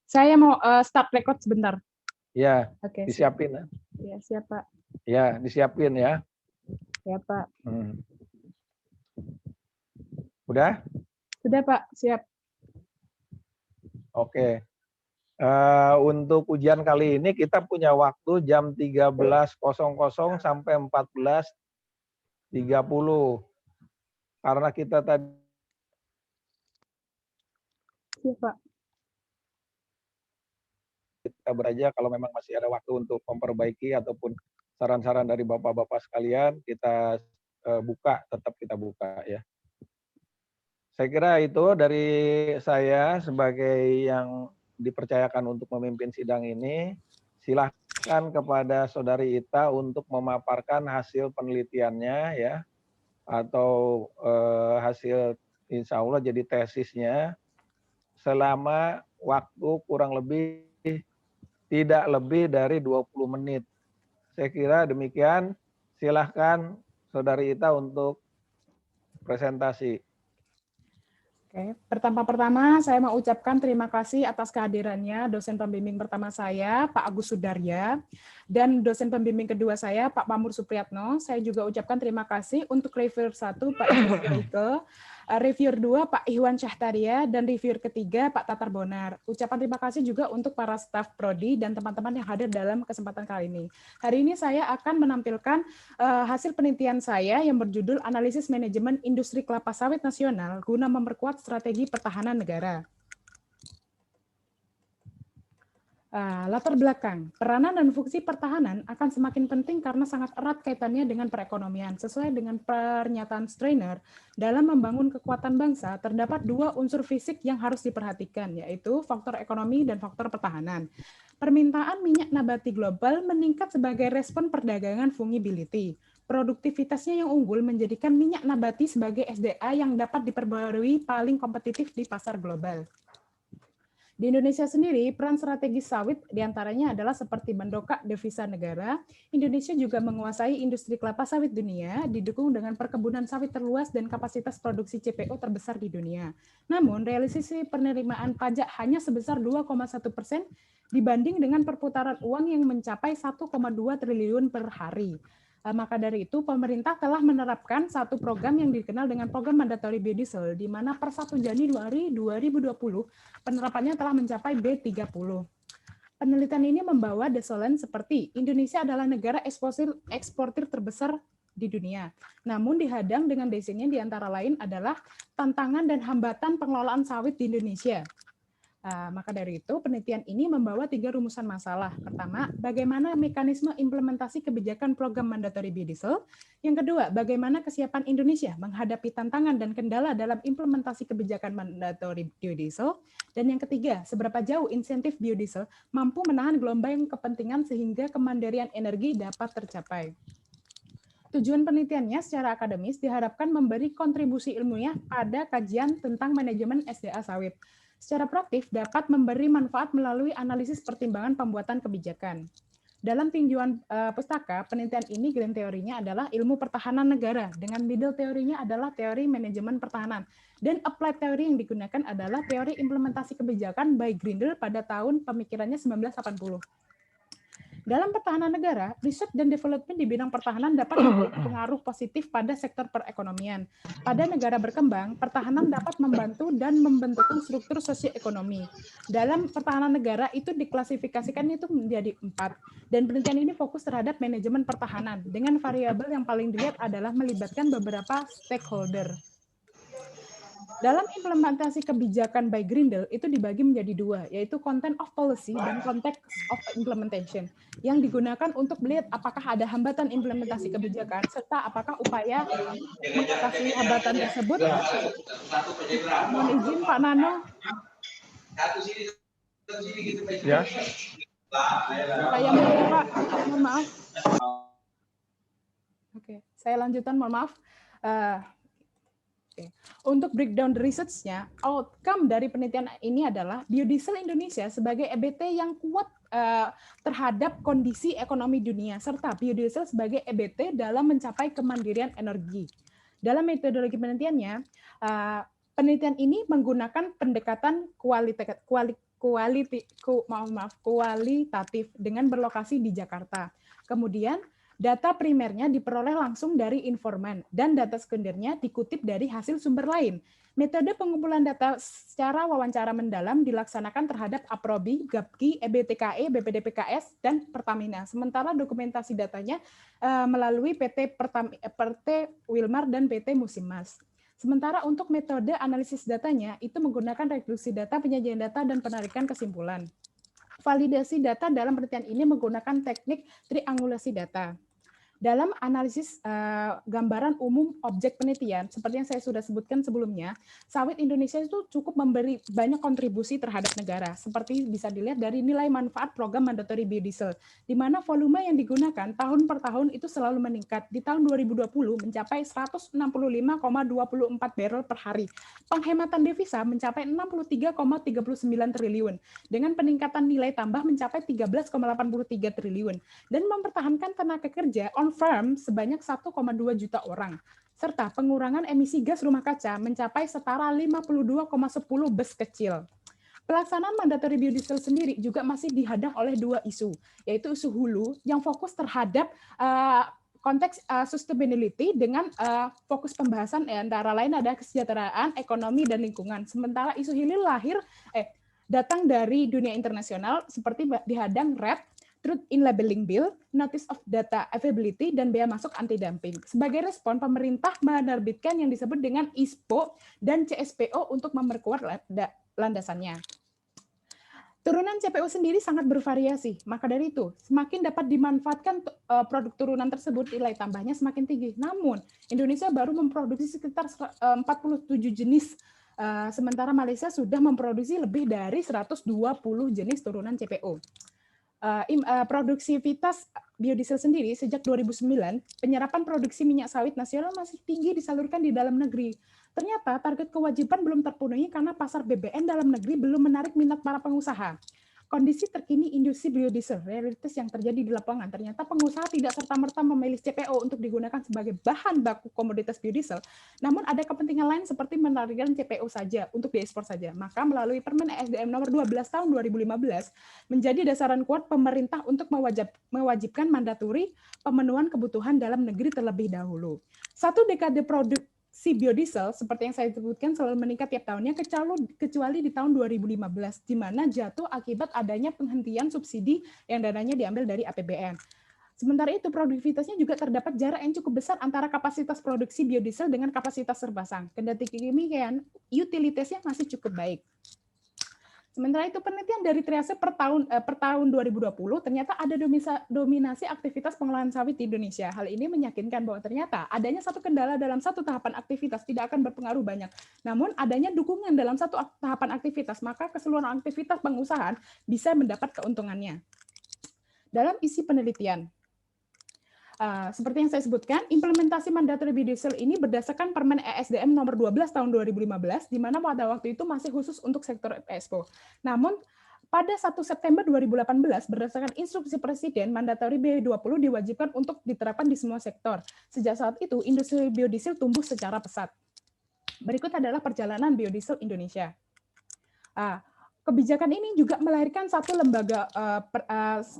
Saya mau start record sebentar. Ya, Oke, disiapin. Ya, siap, Pak. Ya, disiapin ya. Ya, Pak. Udah? Sudah, Pak. Siap. Oke. Untuk ujian kali ini kita punya waktu jam 13.00 sampai 14.30. Karena kita tadi Siap, Pak. kita beraja, kalau memang masih ada waktu untuk memperbaiki ataupun saran-saran dari Bapak-Bapak sekalian, kita tetap kita buka ya. Saya kira itu dari saya sebagai yang dipercayakan untuk memimpin sidang ini. Silahkan kepada Saudari Ita untuk memaparkan hasil penelitiannya ya, atau hasil insya Allah jadi tesisnya selama waktu kurang lebih tidak lebih dari 20 menit. Saya kira demikian. Silahkan Saudari Ita untuk presentasi. Oke, pertama-tama saya mau ucapkan terima kasih atas kehadirannya dosen pembimbing pertama saya, Pak Agus Sudarya, dan dosen pembimbing kedua saya, Pak Pamur Supriyatno. Saya juga ucapkan terima kasih untuk reviewer 1, Pak Idris Joike, reviewer 2, Pak Iwan Syahtaria, dan reviewer ketiga, Pak Tatar Bonar. Ucapan terima kasih juga untuk para staf Prodi dan teman-teman yang hadir dalam kesempatan kali ini. Hari ini saya akan menampilkan hasil penelitian saya yang berjudul Analisis Manajemen Industri Kelapa Sawit Nasional guna memperkuat strategi pertahanan negara. Latar belakang, peranan dan fungsi pertahanan akan semakin penting karena sangat erat kaitannya dengan perekonomian. Sesuai dengan pernyataan Strainer, dalam membangun kekuatan bangsa, terdapat dua unsur fisik yang harus diperhatikan, yaitu faktor ekonomi dan faktor pertahanan. Permintaan minyak nabati global meningkat sebagai respon perdagangan fungibility. Produktivitasnya yang unggul menjadikan minyak nabati sebagai SDA yang dapat diperbarui paling kompetitif di pasar global. Di Indonesia sendiri, peran strategis sawit diantaranya adalah seperti mendongkrak devisa negara. Indonesia juga menguasai industri kelapa sawit dunia, didukung dengan perkebunan sawit terluas dan kapasitas produksi CPO terbesar di dunia. Namun, realisasi penerimaan pajak hanya sebesar 2,1% dibanding dengan perputaran uang yang mencapai 1,2 triliun per hari. Maka dari itu, pemerintah telah menerapkan satu program yang dikenal dengan program mandatory biodiesel, di mana per 1 Januari 2020 penerapannya telah mencapai B30. Penelitian ini membawa desolan seperti Indonesia adalah negara eksportir terbesar di dunia. Namun dihadang dengan desainnya di antara lain adalah tantangan dan hambatan pengelolaan sawit di Indonesia. Maka dari itu, penelitian ini membawa 3 rumusan masalah. Pertama, bagaimana mekanisme implementasi kebijakan program mandatory biodiesel. Yang kedua, bagaimana kesiapan Indonesia menghadapi tantangan dan kendala dalam implementasi kebijakan mandatory biodiesel. Dan yang ketiga, seberapa jauh insentif biodiesel mampu menahan gelombang kepentingan sehingga kemandirian energi dapat tercapai. Tujuan penelitiannya secara akademis diharapkan memberi kontribusi ilmiah pada kajian tentang manajemen SDA sawit. Secara praktif dapat memberi manfaat melalui analisis pertimbangan pembuatan kebijakan. Dalam tinjauan pustaka, penelitian ini grand teorinya adalah ilmu pertahanan negara, dengan middle teorinya adalah teori manajemen pertahanan, dan applied teori yang digunakan adalah teori implementasi kebijakan by Grindel pada tahun pemikirannya 1980. Dalam pertahanan negara, riset dan development di bidang pertahanan dapat memberi pengaruh positif pada sektor perekonomian. Pada negara berkembang, pertahanan dapat membantu dan membentuk struktur sosioekonomi. Dalam pertahanan negara itu diklasifikasikan itu menjadi 4. Dan penelitian ini fokus terhadap manajemen pertahanan, dengan variabel yang paling dilihat adalah melibatkan beberapa stakeholder. Dalam implementasi kebijakan by Grindel itu dibagi menjadi 2, yaitu content of policy dan context of implementation, yang digunakan untuk melihat apakah ada hambatan implementasi kebijakan, serta apakah upaya mengatasi hambatan tersebut. Mohon izin Pak Nano. Ya. Saya mulai Pak, mohon maaf. Oke, saya lanjutkan, mohon maaf. Untuk breakdown research-nya, outcome dari penelitian ini adalah biodiesel Indonesia sebagai EBT yang kuat terhadap kondisi ekonomi dunia, serta biodiesel sebagai EBT dalam mencapai kemandirian energi. Dalam metodologi penelitiannya, penelitian ini menggunakan pendekatan kualitatif dengan berlokasi di Jakarta. Kemudian data primernya diperoleh langsung dari informan dan data sekundernya dikutip dari hasil sumber lain. Metode pengumpulan data secara wawancara mendalam dilaksanakan terhadap Aprobi, Gapki, EBTKE, BPDPKS, dan Pertamina. Sementara dokumentasi datanya melalui PT Wilmar dan PT Musimas. Sementara untuk metode analisis datanya itu menggunakan reduksi data, penyajian data, dan penarikan kesimpulan. Validasi data dalam penelitian ini menggunakan teknik triangulasi data. Dalam analisis gambaran umum objek penelitian, seperti yang saya sudah sebutkan sebelumnya, sawit Indonesia itu cukup memberi banyak kontribusi terhadap negara, seperti bisa dilihat dari nilai manfaat program mandatory biodiesel, di mana volume yang digunakan tahun per tahun itu selalu meningkat. Di tahun 2020 mencapai 165,24 barrel per hari. Penghematan devisa mencapai 63,39 triliun, dengan peningkatan nilai tambah mencapai 13,83 triliun, dan mempertahankan tenaga kerja on farm sebanyak 1,2 juta orang, serta pengurangan emisi gas rumah kaca mencapai setara 52,10 bus kecil. Pelaksanaan mandatory biodiesel sendiri juga masih dihadang oleh dua isu, yaitu isu hulu yang fokus terhadap konteks sustainability dengan fokus pembahasan antara lain ada kesejahteraan, ekonomi, dan lingkungan. Sementara isu hilir datang dari dunia internasional seperti dihadang RED, Truth in Labeling Bill, Notice of Data Availability, dan bea masuk anti-dumping. Sebagai respon, pemerintah menerbitkan yang disebut dengan ISPO dan CSPO untuk memperkuat landasannya. Turunan CPO sendiri sangat bervariasi, maka dari itu semakin dapat dimanfaatkan produk turunan tersebut, nilai tambahnya semakin tinggi. Namun, Indonesia baru memproduksi sekitar 47 jenis, sementara Malaysia sudah memproduksi lebih dari 120 jenis turunan CPO. Produksivitas biodiesel sendiri sejak 2009, penyerapan produksi minyak sawit nasional masih tinggi disalurkan di dalam negeri. Ternyata target kewajiban belum terpenuhi karena pasar BBM dalam negeri belum menarik minat para pengusaha. Kondisi terkini industri biodiesel, realitas yang terjadi di lapangan, ternyata pengusaha tidak serta-merta memilih CPO untuk digunakan sebagai bahan baku komoditas biodiesel, namun ada kepentingan lain seperti menarikkan CPO saja untuk diekspor saja. Maka melalui Permen ESDM nomor 12 tahun 2015 menjadi dasaran kuat pemerintah untuk mewajibkan mandatori pemenuhan kebutuhan dalam negeri terlebih dahulu. Satu dekade produksi biodiesel, seperti yang saya sebutkan, selalu meningkat tiap tahunnya, kecuali di tahun 2015, di mana jatuh akibat adanya penghentian subsidi yang dananya diambil dari APBN. Sementara itu, produktivitasnya juga terdapat jarak yang cukup besar antara kapasitas produksi biodiesel dengan kapasitas terpasang. Kendati demikian, utilitasnya masih cukup baik. Sementara itu, penelitian dari Triase per tahun 2020 ternyata ada dominasi aktivitas pengolahan sawit di Indonesia. Hal ini meyakinkan bahwa ternyata adanya satu kendala dalam satu tahapan aktivitas tidak akan berpengaruh banyak. Namun adanya dukungan dalam satu tahapan aktivitas, maka keseluruhan aktivitas pengusahaan bisa mendapat keuntungannya. Dalam isi penelitian, seperti yang saya sebutkan, implementasi mandatory biodiesel ini berdasarkan Permen ESDM nomor 12 tahun 2015, di mana pada waktu itu masih khusus untuk sektor PSPO. Namun, pada 1 September 2018, berdasarkan instruksi Presiden, mandatory B20 diwajibkan untuk diterapkan di semua sektor. Sejak saat itu, industri biodiesel tumbuh secara pesat. Berikut adalah perjalanan biodiesel Indonesia. Kebijakan ini juga melahirkan satu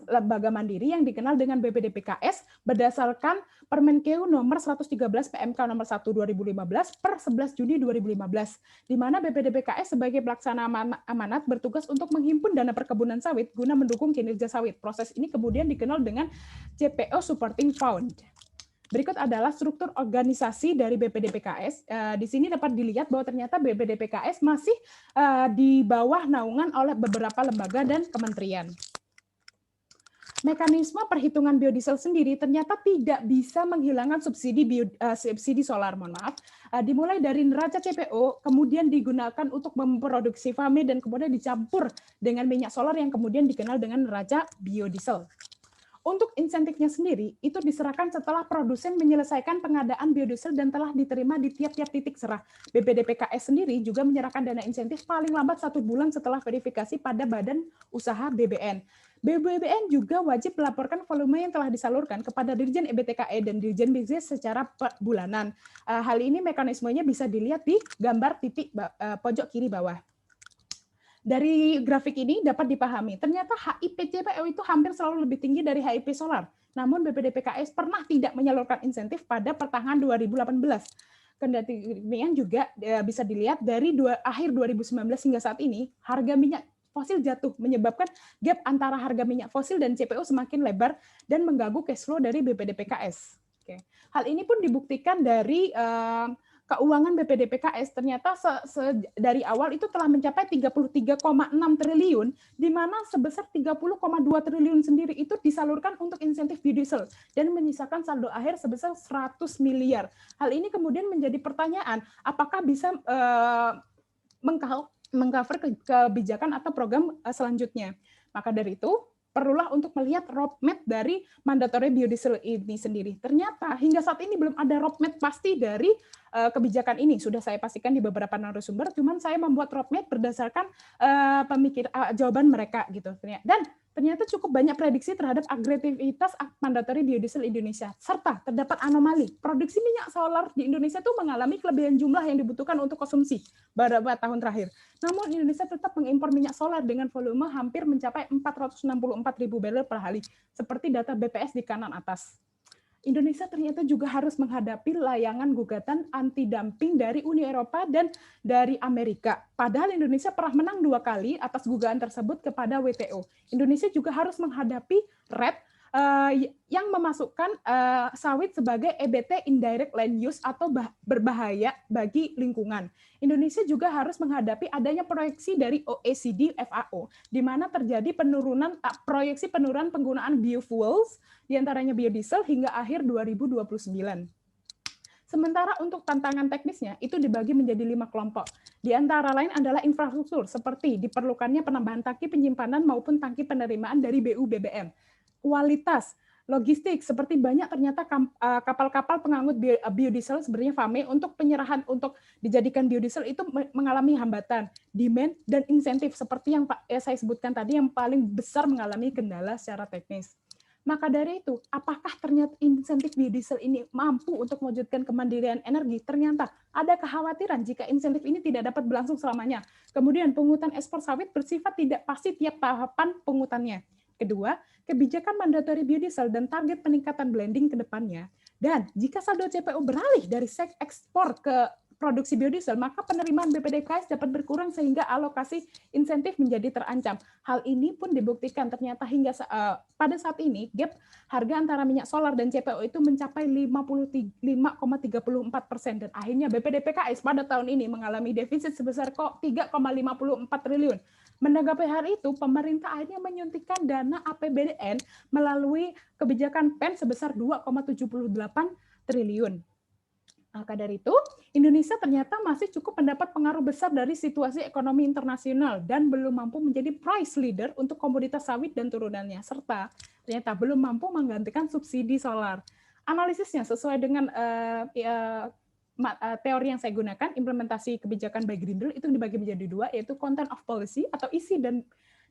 lembaga mandiri yang dikenal dengan BPDPKS berdasarkan Permenkeu nomor 113 PMK nomor 1 2015 per 11 Juni 2015, di mana BPDPKS sebagai pelaksana amanat bertugas untuk menghimpun dana perkebunan sawit guna mendukung kinerja sawit. Proses ini kemudian dikenal dengan CPO Supporting Fund. Berikut adalah struktur organisasi dari BPDPKS. Di sini dapat dilihat bahwa ternyata BPDPKS masih di bawah naungan oleh beberapa lembaga dan kementerian. Mekanisme perhitungan biodiesel sendiri ternyata tidak bisa menghilangkan subsidi solar, dimulai dari neraca CPO, kemudian digunakan untuk memproduksi FAME dan kemudian dicampur dengan minyak solar yang kemudian dikenal dengan neraca biodiesel. Untuk insentifnya sendiri, itu diserahkan setelah produsen menyelesaikan pengadaan biodiesel dan telah diterima di tiap-tiap titik serah. BPDPKS sendiri juga menyerahkan dana insentif paling lambat 1 bulan setelah verifikasi pada Badan Usaha BBN. BBN juga wajib melaporkan volume yang telah disalurkan kepada Dirjen EBTKE dan Dirjen Bisnis secara bulanan. Hal ini mekanismenya bisa dilihat di gambar titik pojok kiri bawah. Dari grafik ini dapat dipahami, ternyata HIP CPO itu hampir selalu lebih tinggi dari HIP solar. Namun BPDPKS pernah tidak menyalurkan insentif pada pertengahan 2018. Kendati demikian juga bisa dilihat dari akhir 2019 hingga saat ini, harga minyak fosil jatuh, menyebabkan gap antara harga minyak fosil dan CPO semakin lebar dan mengganggu cash flow dari BPDPKS. Oke. Hal ini pun dibuktikan dari keuangan BPDPKS ternyata dari awal itu telah mencapai 33,6 triliun, di mana sebesar 30,2 triliun sendiri itu disalurkan untuk insentif biodiesel dan menyisakan saldo akhir sebesar 100 miliar. Hal ini kemudian menjadi pertanyaan, apakah bisa mengcover kebijakan atau program selanjutnya. Maka dari itu, perlulah untuk melihat roadmap dari mandatory biodiesel ini sendiri. Ternyata hingga saat ini belum ada roadmap pasti dari kebijakan ini. Sudah saya pastikan di beberapa narasumber, cuman saya membuat roadmap berdasarkan jawaban mereka gitu. Dan ternyata cukup banyak prediksi terhadap agresivitas mandatory biodiesel Indonesia, serta terdapat anomali. Produksi minyak solar di Indonesia itu mengalami kelebihan jumlah yang dibutuhkan untuk konsumsi beberapa tahun terakhir. Namun Indonesia tetap mengimpor minyak solar dengan volume hampir mencapai 464.000 barrel per hari, seperti data BPS di kanan atas. Indonesia ternyata juga harus menghadapi layangan gugatan anti-dumping dari Uni Eropa dan dari Amerika. Padahal Indonesia pernah menang 2 kali atas gugatan tersebut kepada WTO. Indonesia juga harus menghadapi RED yang memasukkan sawit sebagai EBT indirect land use atau berbahaya bagi lingkungan. Indonesia juga harus menghadapi adanya proyeksi dari OECD FAO, di mana terjadi proyeksi penurunan penggunaan biofuels, diantaranya biodiesel, hingga akhir 2029. Sementara untuk tantangan teknisnya itu dibagi menjadi 5 kelompok. Di antara lain adalah infrastruktur, seperti diperlukannya penambahan tangki penyimpanan maupun tangki penerimaan dari BU-BBM. Kualitas, logistik, seperti banyak ternyata kapal-kapal pengangkut biodiesel sebenarnya FAME untuk penyerahan untuk dijadikan biodiesel itu mengalami hambatan, demand, dan insentif seperti yang saya sebutkan tadi yang paling besar mengalami kendala secara teknis. Maka dari itu, apakah ternyata insentif biodiesel ini mampu untuk mewujudkan kemandirian energi? Ternyata ada kekhawatiran jika insentif ini tidak dapat berlangsung selamanya. Kemudian pungutan ekspor sawit bersifat tidak pasti tiap tahapan pungutannya. Kedua, kebijakan mandatory biodiesel dan target peningkatan blending ke depannya. Dan jika saldo CPO beralih dari ekspor ke produksi biodiesel, maka penerimaan BPDKS dapat berkurang sehingga alokasi insentif menjadi terancam. Hal ini pun dibuktikan ternyata hingga pada saat ini gap harga antara minyak solar dan CPO itu mencapai 5,34% dan akhirnya BPDPKS pada tahun ini mengalami defisit sebesar 3,54 triliun. Menanggapi hal itu, pemerintah akhirnya menyuntikkan dana APBDN melalui kebijakan PEN sebesar 2,78 triliun. Maka dari itu, Indonesia ternyata masih cukup mendapat pengaruh besar dari situasi ekonomi internasional dan belum mampu menjadi price leader untuk komoditas sawit dan turunannya, serta ternyata belum mampu menggantikan subsidi solar. Analisisnya sesuai dengan teori yang saya gunakan, implementasi kebijakan by Green Deal itu dibagi menjadi 2, yaitu content of policy atau isi dan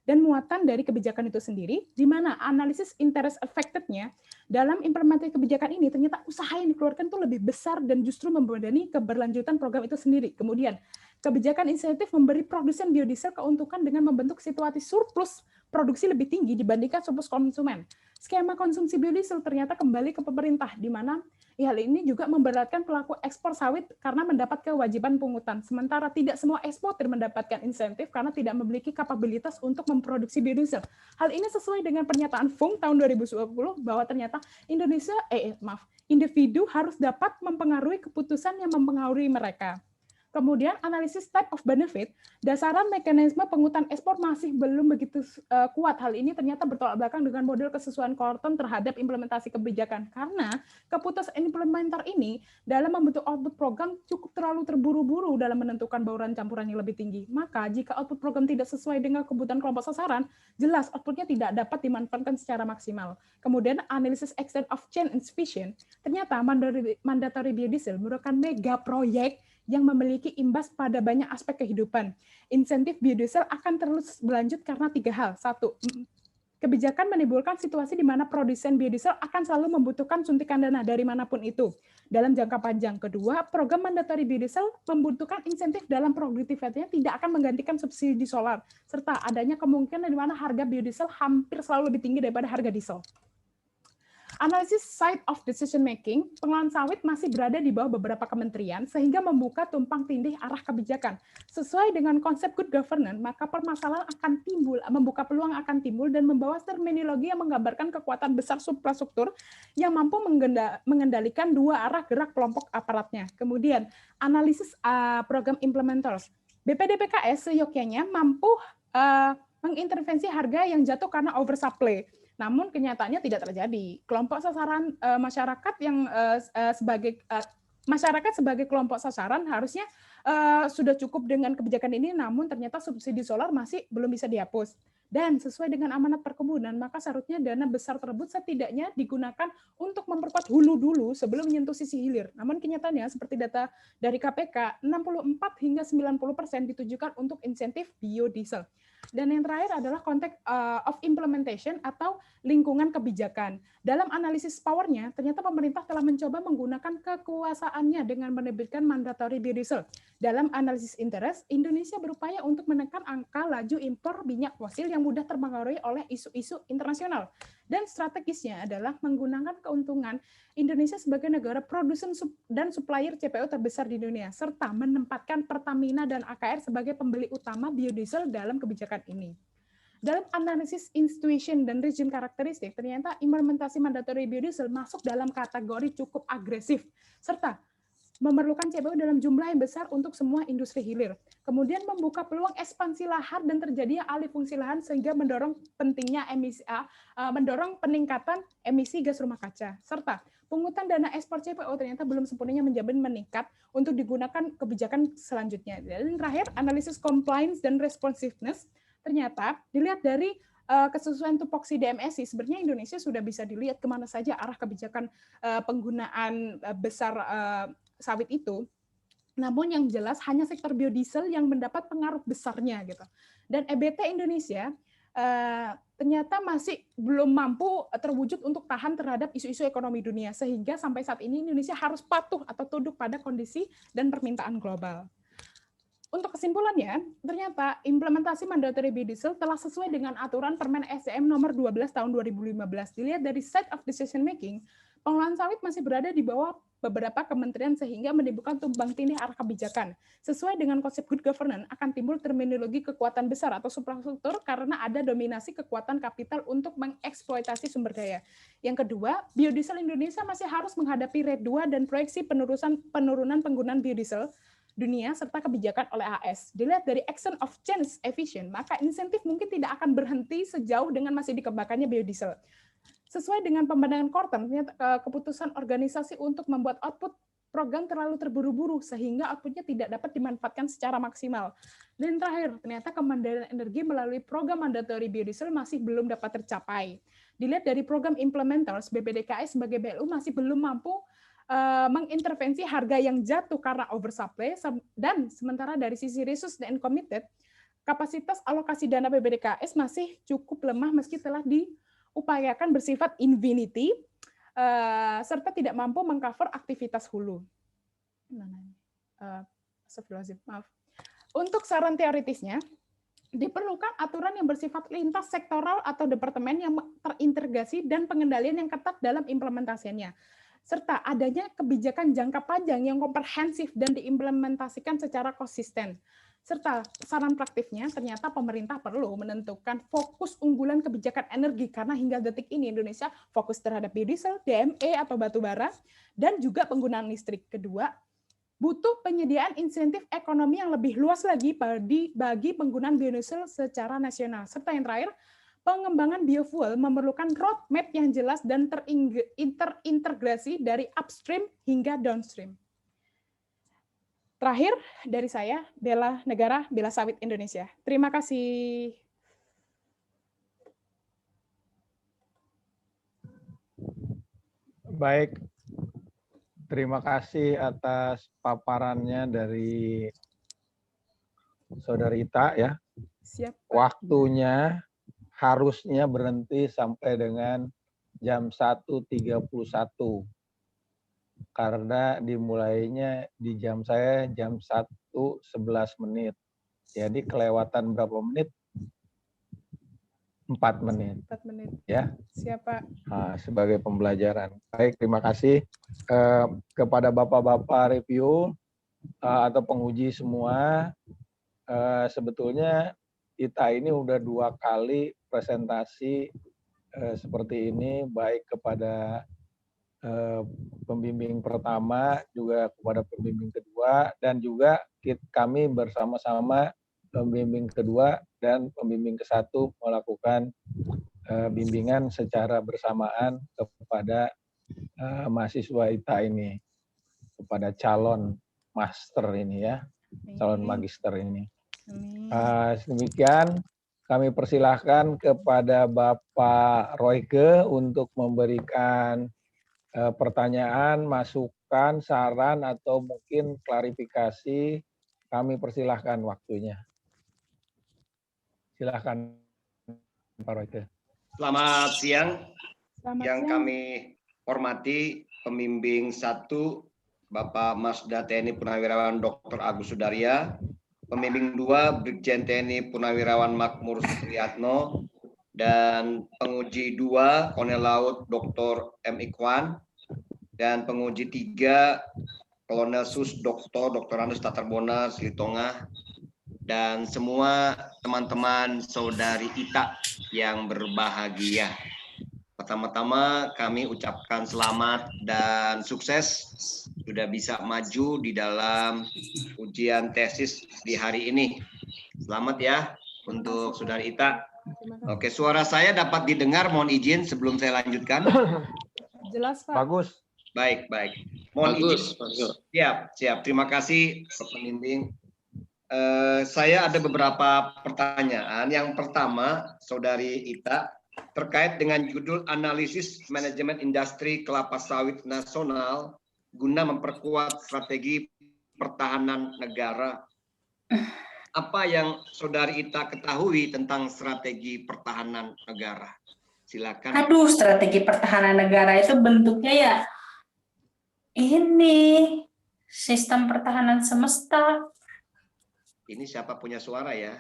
muatan dari kebijakan itu sendiri, di mana analisis interest affected-nya dalam implementasi kebijakan ini ternyata usaha yang dikeluarkan itu lebih besar dan justru membebani keberlanjutan program itu sendiri. Kemudian, kebijakan insentif memberi produsen biodiesel keuntungan dengan membentuk situasi surplus produksi lebih tinggi dibandingkan surplus konsumen. Skema konsumsi biodiesel ternyata kembali ke pemerintah, di mana hal ini juga memberatkan pelaku ekspor sawit karena mendapat kewajiban pungutan. Sementara tidak semua eksportir mendapatkan insentif karena tidak memiliki kapabilitas untuk memproduksi biodiesel. Hal ini sesuai dengan pernyataan Fung tahun 2020 bahwa ternyata individu harus dapat mempengaruhi keputusan yang mempengaruhi mereka. Kemudian analisis type of benefit, dasaran mekanisme pungutan ekspor masih belum begitu kuat. Hal ini ternyata bertolak belakang dengan model kesesuaian Korten terhadap implementasi kebijakan. Karena keputusan implementer ini dalam membentuk output program cukup terlalu terburu-buru dalam menentukan bauran campuran yang lebih tinggi. Maka jika output program tidak sesuai dengan kebutuhan kelompok sasaran, jelas outputnya tidak dapat dimanfaatkan secara maksimal. Kemudian analisis extent of change and sufficient, ternyata mandatory biodiesel merupakan mega proyek yang memiliki imbas pada banyak aspek kehidupan. Insentif biodiesel akan terus berlanjut karena 3 hal. 1, Kebijakan menimbulkan situasi di mana produsen biodiesel akan selalu membutuhkan suntikan dana dari manapun itu dalam jangka panjang. Kedua, program mandatory biodiesel membutuhkan insentif dalam produktivitasnya tidak akan menggantikan subsidi solar, serta adanya kemungkinan di mana harga biodiesel hampir selalu lebih tinggi daripada harga diesel. Analisis side of decision making, pengelolaan sawit masih berada di bawah beberapa kementerian sehingga membuka tumpang tindih arah kebijakan. Sesuai dengan konsep good governance, maka permasalahan akan timbul, membuka peluang akan timbul dan membawa terminologi yang menggambarkan kekuatan besar substruktur yang mampu mengendalikan dua arah gerak kelompok aparatnya. Kemudian, analisis program implementers. BPDPKS seyogyanya mampu mengintervensi harga yang jatuh karena oversupply. Namun kenyataannya tidak terjadi. Kelompok sasaran masyarakat yang masyarakat sebagai kelompok sasaran harusnya sudah cukup dengan kebijakan ini, namun ternyata subsidi solar masih belum bisa dihapus. Dan sesuai dengan amanat perkebunan, maka seharusnya dana besar tersebut setidaknya digunakan untuk memperkuat hulu dulu sebelum menyentuh sisi hilir. Namun kenyataannya seperti data dari KPK, 64 hingga 90% ditujukan untuk insentif biodiesel. Dan yang terakhir adalah konteks of implementation atau lingkungan kebijakan. Dalam analisis powernya, ternyata pemerintah telah mencoba menggunakan kekuasaannya dengan menerbitkan mandatory biodiesel. Dalam analisis interest, Indonesia berupaya untuk menekan angka laju impor minyak fosil yang mudah terpengaruhi oleh isu-isu internasional. Dan strategisnya adalah menggunakan keuntungan Indonesia sebagai negara produsen dan supplier CPO terbesar di dunia, serta menempatkan Pertamina dan AKR sebagai pembeli utama biodiesel dalam kebijakan ini. Dalam analisis institution dan regime karakteristik, ternyata implementasi mandatory biodiesel masuk dalam kategori cukup agresif, serta memerlukan CPO dalam jumlah yang besar untuk semua industri hilir. Kemudian membuka peluang ekspansi lahan dan terjadinya alih fungsi lahan sehingga mendorong pentingnya mendorong peningkatan emisi gas rumah kaca. Serta pungutan dana ekspor CPO ternyata belum sepenuhnya menjamin meningkat untuk digunakan kebijakan selanjutnya. Dan terakhir, analisis compliance dan responsiveness ternyata dilihat dari kesesuaian tupoksi DMSI, sebenarnya Indonesia sudah bisa dilihat kemana saja arah kebijakan penggunaan besar sawit itu. Namun yang jelas hanya sektor biodiesel yang mendapat pengaruh besarnya gitu. Dan EBT Indonesia ternyata masih belum mampu terwujud untuk tahan terhadap isu-isu ekonomi dunia, sehingga sampai saat ini Indonesia harus patuh atau tunduk pada kondisi dan permintaan global. Untuk kesimpulannya, ternyata implementasi mandatory biodiesel telah sesuai dengan aturan Permen SDM nomor 12 tahun 2015. Dilihat dari side of decision making, pengelolaan sawit masih berada di bawah beberapa kementerian sehingga menimbulkan tumbang tindih arah kebijakan. Sesuai dengan konsep good governance akan timbul terminologi kekuatan besar atau suprastruktur karena ada dominasi kekuatan kapital untuk mengeksploitasi sumber daya. Yang kedua, biodiesel Indonesia masih harus menghadapi rate 2 dan proyeksi penurunan penggunaan biodiesel dunia serta kebijakan oleh AS. Dilihat dari action of change efficient, maka insentif mungkin tidak akan berhenti sejauh dengan masih dikembangkannya biodiesel. Sesuai dengan pemandangan Korten, keputusan organisasi untuk membuat output program terlalu terburu-buru sehingga outputnya tidak dapat dimanfaatkan secara maksimal. Dan terakhir, ternyata kemandirian energi melalui program mandatory biodiesel masih belum dapat tercapai. Dilihat dari program implementers, BPDKS sebagai BLU masih belum mampu mengintervensi harga yang jatuh karena oversupply, dan sementara dari sisi resource and committed, kapasitas alokasi dana BPDKS masih cukup lemah meski telah diupayakan bersifat infinity, serta tidak mampu mengcover aktivitas hulu. Maaf. Untuk saran teoritisnya, diperlukan aturan yang bersifat lintas sektoral atau departemen yang terintegrasi dan pengendalian yang ketat dalam implementasinya, serta adanya kebijakan jangka panjang yang komprehensif dan diimplementasikan secara konsisten. Serta saran praktiknya, ternyata pemerintah perlu menentukan fokus unggulan kebijakan energi, karena hingga detik ini Indonesia fokus terhadap biodiesel, DME atau batu bara, dan juga penggunaan listrik. Kedua, butuh penyediaan insentif ekonomi yang lebih luas lagi bagi penggunaan biodiesel secara nasional. Serta yang terakhir, pengembangan biofuel memerlukan roadmap yang jelas dan terintegrasi dari upstream hingga downstream. Terakhir dari saya, bela negara, bela sawit Indonesia. Terima kasih. Baik, terima kasih atas paparannya dari Saudari Ita ya. Siap, Pak. Waktunya harusnya berhenti sampai dengan jam 1.31 karena dimulainya di jam saya jam 1.11 menit. Jadi kelewatan berapa menit? 4 menit. 4 menit. Ya. Siapa? Nah, sebagai pembelajaran. Baik, terima kasih kepada Bapak-bapak review atau penguji semua. Sebetulnya kita ini udah 2 kali presentasi seperti ini, baik kepada pembimbing pertama, juga kepada pembimbing kedua, dan juga kami bersama-sama pembimbing kedua dan pembimbing ke-1 melakukan bimbingan secara bersamaan kepada mahasiswa ITA ini, kepada calon master ini ya, calon magister ini. Demikian kami persilahkan kepada Bapak Royke untuk memberikan pertanyaan, masukan, saran, atau mungkin klarifikasi. Kami persilahkan waktunya. Silahkan Pak Royke. Selamat siang. Yang siang. kami hormati pembimbing 1 Bapak Masda TNI Purnawirawan Dr. Agus Sudarya, pembimbing 2 Brigjen TNI Purnawirawan Makmur Supriyatno, dan penguji 2 Kolonel Laut Dr. M. Ikhwan, dan penguji 3 Kolonel Sus Dr. Andes Tatarbona Silitonga, dan semua teman-teman saudari ITA yang berbahagia. Pertama-tama kami ucapkan selamat dan sukses sudah bisa maju di dalam ujian tesis di hari ini. Selamat ya untuk saudari ITA. Oke, suara saya dapat didengar, mohon izin sebelum saya lanjutkan. Jelas, Pak. Bagus. Baik. Mohon izin. Siap. Terima kasih Pak Pembimbing. Saya ada beberapa pertanyaan. Yang pertama, saudari Ita, terkait dengan judul analisis manajemen industri kelapa sawit nasional guna memperkuat strategi pertahanan negara. Apa yang saudari Ita ketahui tentang strategi pertahanan negara? Silakan. Aduh, strategi pertahanan negara itu bentuknya ya ini sistem pertahanan semesta. Ini siapa punya suara ya?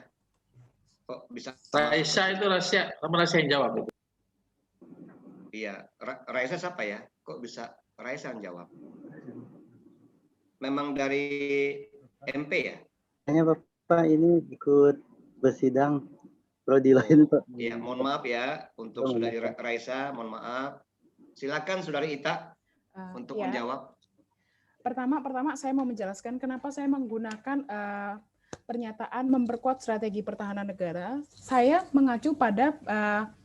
Kok bisa? Raisa itu rahasia, sama Raisa yang jawab itu. Iya, Raisa siapa ya? Kok bisa Raisa yang jawab? Memang dari MP ya? Hanya Bapak ini ikut bersidang prodi lain Pak. Iya, mohon maaf ya untuk saudari Raisa, mohon maaf. Silakan saudari Ita untuk menjawab. Pertama saya mau menjelaskan kenapa saya menggunakan pernyataan memperkuat strategi pertahanan negara. Saya mengacu pada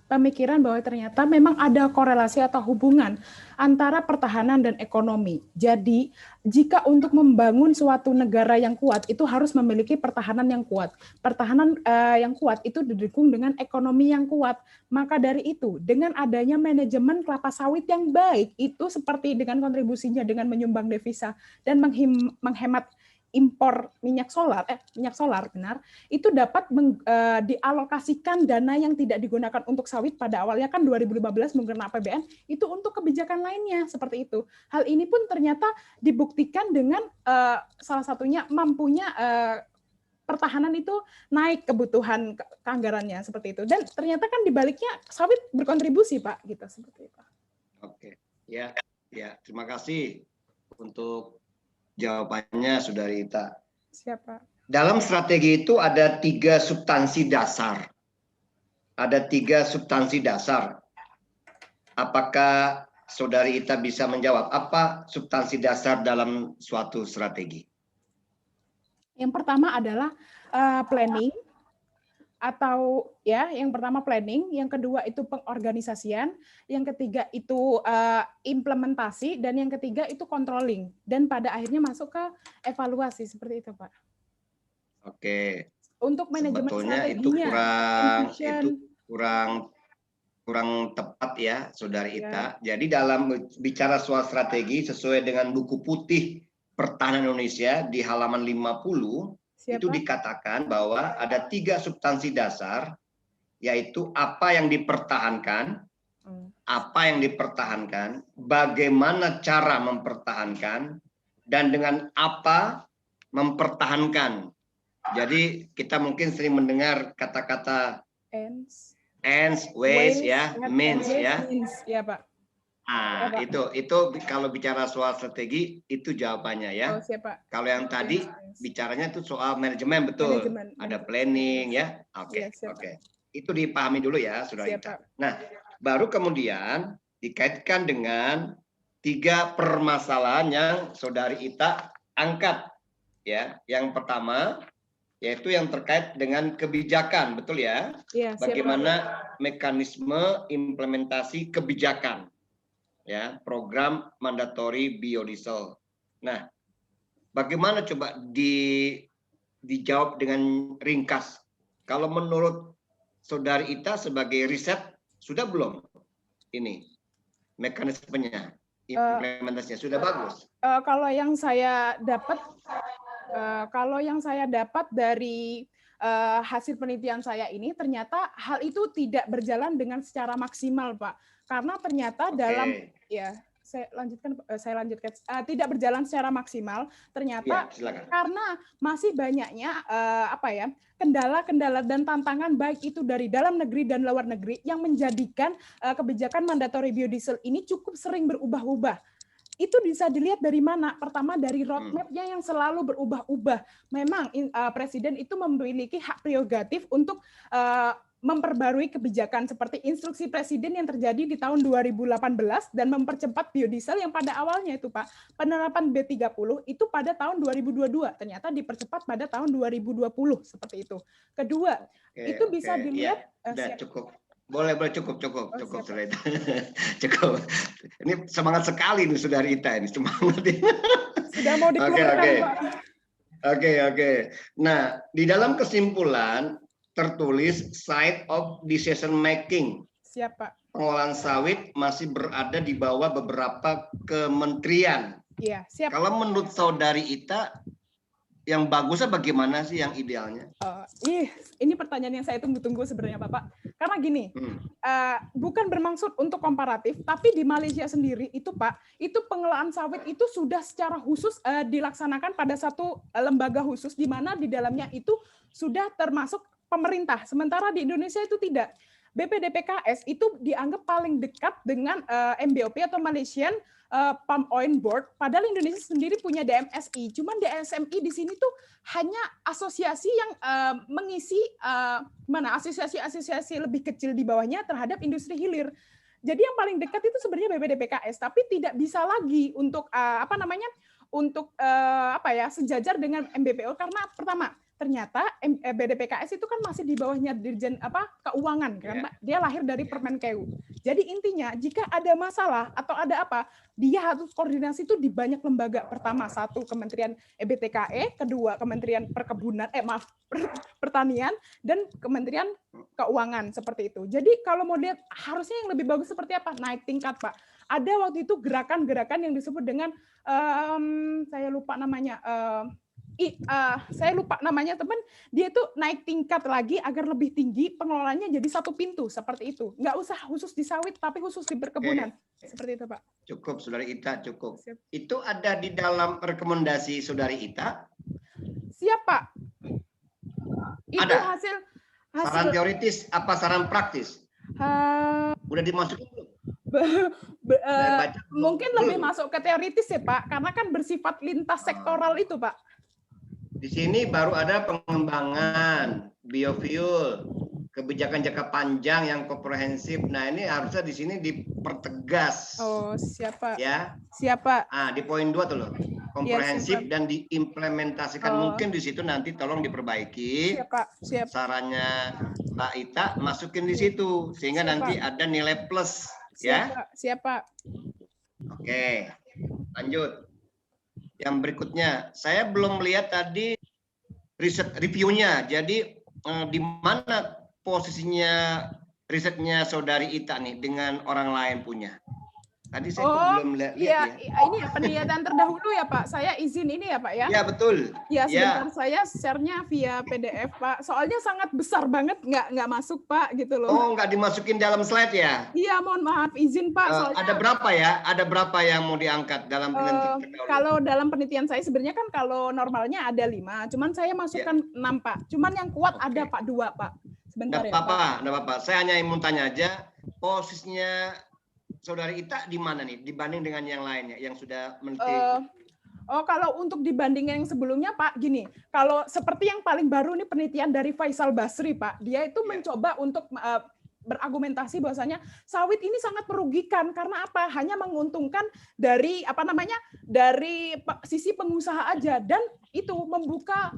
pemikiran bahwa ternyata memang ada korelasi atau hubungan antara pertahanan dan ekonomi. Jadi, jika untuk membangun suatu negara yang kuat, itu harus memiliki pertahanan yang kuat. Pertahanan yang kuat itu didukung dengan ekonomi yang kuat. Maka dari itu, dengan adanya manajemen kelapa sawit yang baik, itu seperti dengan kontribusinya dengan menyumbang devisa dan menghemat impor minyak solar benar, itu dapat dialokasikan dana yang tidak digunakan untuk sawit pada awalnya kan 2015 menggunakan APBN itu untuk kebijakan lainnya seperti itu. Hal ini pun ternyata dibuktikan dengan salah satunya mampunya pertahanan itu naik kebutuhan keanggarannya seperti itu, dan ternyata kan dibaliknya sawit berkontribusi Pak gitu seperti itu. Oke, ya terima kasih untuk jawabannya, saudari Ita. Siapa? Dalam strategi itu ada 3 substansi dasar. Ada 3 substansi dasar. Apakah saudari Ita bisa menjawab apa substansi dasar dalam suatu strategi? Yang pertama adalah planning, atau ya yang pertama planning, yang kedua itu pengorganisasian, yang ketiga itu implementasi, dan yang ketiga itu controlling, dan pada akhirnya masuk ke evaluasi seperti itu Pak. Oke. Untuk manajemen sebetulnya itu kurang tepat ya saudari Ita. Jadi dalam bicara soal strategi sesuai dengan buku putih pertahanan Indonesia di halaman 50 itu dikatakan bahwa ada 3 substansi dasar yaitu apa yang dipertahankan, bagaimana cara mempertahankan, dan dengan apa mempertahankan. Jadi kita mungkin sering mendengar kata-kata ends, ways, ya, means, ya. Ya, Pak. Ah, Ya, Pak. itu kalau bicara soal strategi itu jawabannya ya. Oh, siap, Pak. Kalau yang tadi bicaranya itu soal manajemen, betul. Ada planning ya. Oke, Iya, siap, oke. Itu dipahami dulu ya, Saudara Siap, Ita. Pak. Nah, baru kemudian dikaitkan dengan 3 permasalahan yang Saudari Ita angkat ya. Yang pertama yaitu yang terkait dengan kebijakan, betul ya? Iya, siap, Pak. Bagaimana mekanisme implementasi kebijakan ya, program mandatory biodiesel. Nah, bagaimana coba dijawab dengan ringkas? Kalau menurut Saudari Ita sebagai riset sudah belum ini mekanismenya, implementasinya sudah bagus? Kalau yang saya dapat dari hasil penelitian saya ini, ternyata hal itu tidak berjalan dengan secara maksimal, Pak. Karena ternyata saya lanjutkan, tidak berjalan secara maksimal. Ternyata karena masih banyaknya kendala-kendala dan tantangan baik itu dari dalam negeri dan luar negeri yang menjadikan kebijakan mandatory biodiesel ini cukup sering berubah-ubah. Itu bisa dilihat dari mana? Pertama dari roadmap-nya yang selalu berubah-ubah. Memang Presiden itu memiliki hak prerogatif untuk memperbarui kebijakan seperti instruksi Presiden yang terjadi di tahun 2018 dan mempercepat biodiesel yang pada awalnya itu Pak, penerapan B30 itu pada tahun 2022, ternyata dipercepat pada tahun 2020 seperti itu. Kedua, itu bisa dilihat cukup. Boleh cukup Saudara Ita. Cukup. Ini semangat sekali nih Saudara Ita ini, semangat. Sudah mau dikeluarkan, Pak. Oke. Nah, di dalam kesimpulan tertulis site of decision making. Siap, Pak. Pengolahan sawit masih berada di bawah beberapa kementerian. Iya, siap. Kalau menurut Saudari Ita, yang bagusnya bagaimana sih, yang idealnya? Ini pertanyaan yang saya tunggu-tunggu sebenarnya, Bapak. Karena gini, bukan bermaksud untuk komparatif, tapi di Malaysia sendiri itu, Pak, itu pengelolaan sawit itu sudah secara khusus dilaksanakan pada satu lembaga khusus, di mana di dalamnya itu sudah termasuk pemerintah. Sementara di Indonesia itu tidak. BPDPKS itu dianggap paling dekat dengan MBOP atau Malaysian Palm Oil Board, padahal Indonesia sendiri punya DMSI. Cuman DSMI di sini tuh hanya asosiasi yang mengisi asosiasi-asosiasi lebih kecil di bawahnya terhadap industri hilir. Jadi yang paling dekat itu sebenarnya BPDPKS, tapi tidak bisa lagi untuk sejajar dengan MBPO karena pertama ternyata BDPKS itu kan masih di bawahnya Dirjen Keuangan kan, Pak. Dia lahir dari Permenkeu. Jadi intinya jika ada masalah atau ada apa, dia harus koordinasi itu di banyak lembaga. Pertama, satu Kementerian EBTKE, kedua Kementerian Pertanian dan Kementerian Keuangan seperti itu. Jadi kalau mau lihat harusnya yang lebih bagus seperti apa? Naik tingkat, Pak. Ada waktu itu gerakan-gerakan yang disebut dengan saya lupa namanya teman, dia itu naik tingkat lagi agar lebih tinggi pengelolaannya jadi satu pintu seperti itu, nggak usah khusus di sawit tapi khusus di perkebunan. Seperti itu, Pak. Cukup Saudari Ita, cukup. Siap. Itu ada di dalam rekomendasi Saudari Ita? Siap, Pak. Itu ada hasil saran teoritis apa saran praktis? Udah dimasukin belum? Mungkin lebih masuk ke teoritis ya, Pak, karena kan bersifat lintas sektoral itu, Pak. Di sini baru ada pengembangan biofuel, kebijakan jangka panjang yang komprehensif. Nah, ini harusnya di sini dipertegas. Oh, siapa? Ya. Siapa? Di poin 2 tuh loh. Komprehensif dan diimplementasikan. Mungkin di situ nanti tolong diperbaiki. Siap, Pak. Siap. Sarannya Mbak Ita masukin di situ sehingga nanti ada nilai plus. Siap, ya. Pak. Oke. Lanjut. Yang berikutnya, saya belum melihat tadi riset reviewnya. Jadi di mana posisinya risetnya Saudari Ita nih dengan orang lain punya? Tadi saya kok belum lihat Iya, ya. ini ya penelitian terdahulu ya Pak. Saya izin ini ya Pak ya. Ya betul. Ya, Ya. sebentar saya share-nya via PDF Pak. Soalnya sangat besar banget, nggak masuk Pak gitu loh. Oh, nggak dimasukin dalam slide ya? Iya, mohon maaf, izin Pak. Soalnya Ada berapa ya? Ada berapa yang mau diangkat dalam penelitian terdahulu? kalau dalam penelitian saya sebenarnya kan kalau normalnya ada 5, cuman saya masukkan 6 Pak. Cuman yang kuat Oke. ada Pak 2 Pak. Sebentar Nggak ya Pak. apa-apa, nggak apa-apa. Saya hanya mau tanya aja, posisinya Saudari Ita di mana nih dibanding dengan yang lainnya yang sudah meneliti? Kalau untuk dibandingin yang sebelumnya Pak, gini, kalau seperti yang paling baru nih penelitian dari Faisal Basri Pak, dia itu mencoba untuk berargumentasi bahwasanya sawit ini sangat merugikan karena apa? Hanya menguntungkan dari dari sisi pengusaha aja dan itu membuka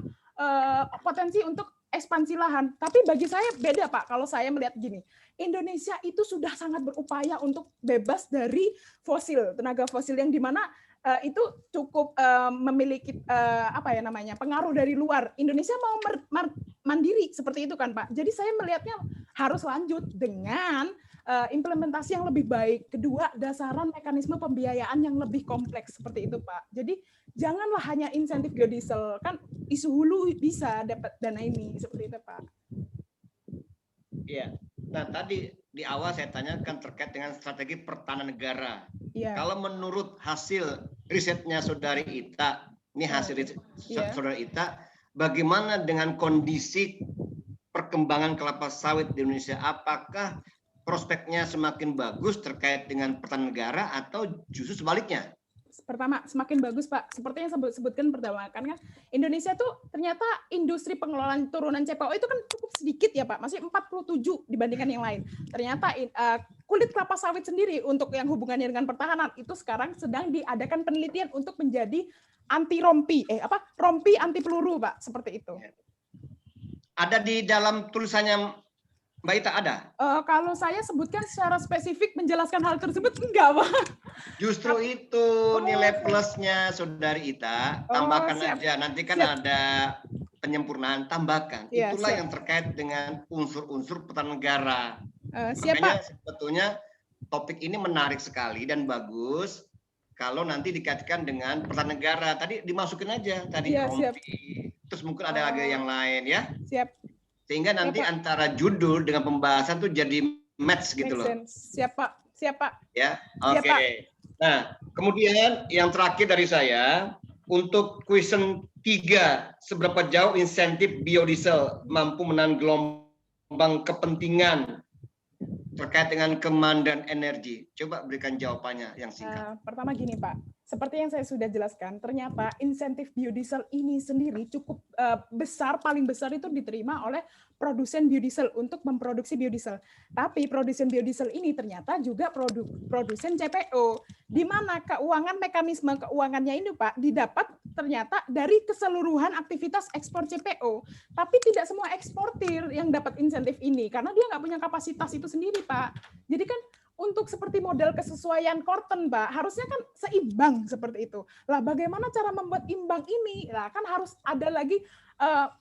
potensi untuk ekspansi lahan. Tapi bagi saya beda Pak, kalau saya melihat gini, Indonesia itu sudah sangat berupaya untuk bebas dari fosil, tenaga fosil yang dimana itu cukup memiliki pengaruh dari luar. Indonesia mau mandiri seperti itu kan Pak. Jadi saya melihatnya harus lanjut dengan implementasi yang lebih baik. Kedua, dasaran mekanisme pembiayaan yang lebih kompleks seperti itu Pak. Jadi janganlah hanya insentif biodiesel, kan isu hulu bisa dapat dana ini seperti itu Pak. Iya. Nah, tadi di awal saya tanyakan terkait dengan strategi pertahanan negara. Iya. Kalau menurut hasil risetnya Saudari Ita, ini hasil riset Saudari Ita, bagaimana dengan kondisi perkembangan kelapa sawit di Indonesia? Apakah prospeknya semakin bagus terkait dengan pertahanan negara atau justru sebaliknya? Pertama, semakin bagus Pak. Seperti yang sebutkan pertama kan Indonesia tuh ternyata industri pengelolaan turunan CPO itu kan cukup sedikit ya Pak. Masih 47 dibandingkan yang lain. Ternyata kulit kelapa sawit sendiri untuk yang hubungannya dengan pertahanan itu sekarang sedang diadakan penelitian untuk menjadi anti rompi. Rompi anti peluru Pak, seperti itu. Ada di dalam tulisannya Mbak Ita ada? Kalau saya sebutkan secara spesifik menjelaskan hal tersebut enggak Pak. Justru itu nilai plusnya Saudari Ita, tambahkan aja. Nanti kan ada penyempurnaan, tambahkan. Itulah yang terkait dengan unsur-unsur pertahanan negara. Makanya sebetulnya topik ini menarik sekali dan bagus kalau nanti dikaitkan dengan pertahanan negara. Tadi dimasukin aja tadi rompi. Terus mungkin ada lagi yang lain ya. Siap. Sehingga nanti antara judul dengan pembahasan tuh jadi match gitu loh. Siap Pak. Ya, oke. Nah, kemudian yang terakhir dari saya untuk question 3, seberapa jauh insentif biodiesel mampu menahan gelombang kepentingan terkait dengan kemandirian energi? Coba berikan jawabannya yang singkat. Pertama gini Pak, seperti yang saya sudah jelaskan, ternyata insentif biodiesel ini sendiri cukup besar, paling besar itu diterima oleh produsen biodiesel untuk memproduksi biodiesel. Tapi produsen biodiesel ini ternyata juga produsen CPO, di mana mekanisme keuangannya ini Pak didapat ternyata dari keseluruhan aktivitas ekspor CPO. Tapi tidak semua eksportir yang dapat insentif ini, karena dia nggak punya kapasitas itu sendiri Pak. Jadi kan untuk seperti model kesesuaian Korten, Pak, harusnya kan seimbang seperti itu. Lah bagaimana cara membuat imbang ini? Lah kan harus ada lagi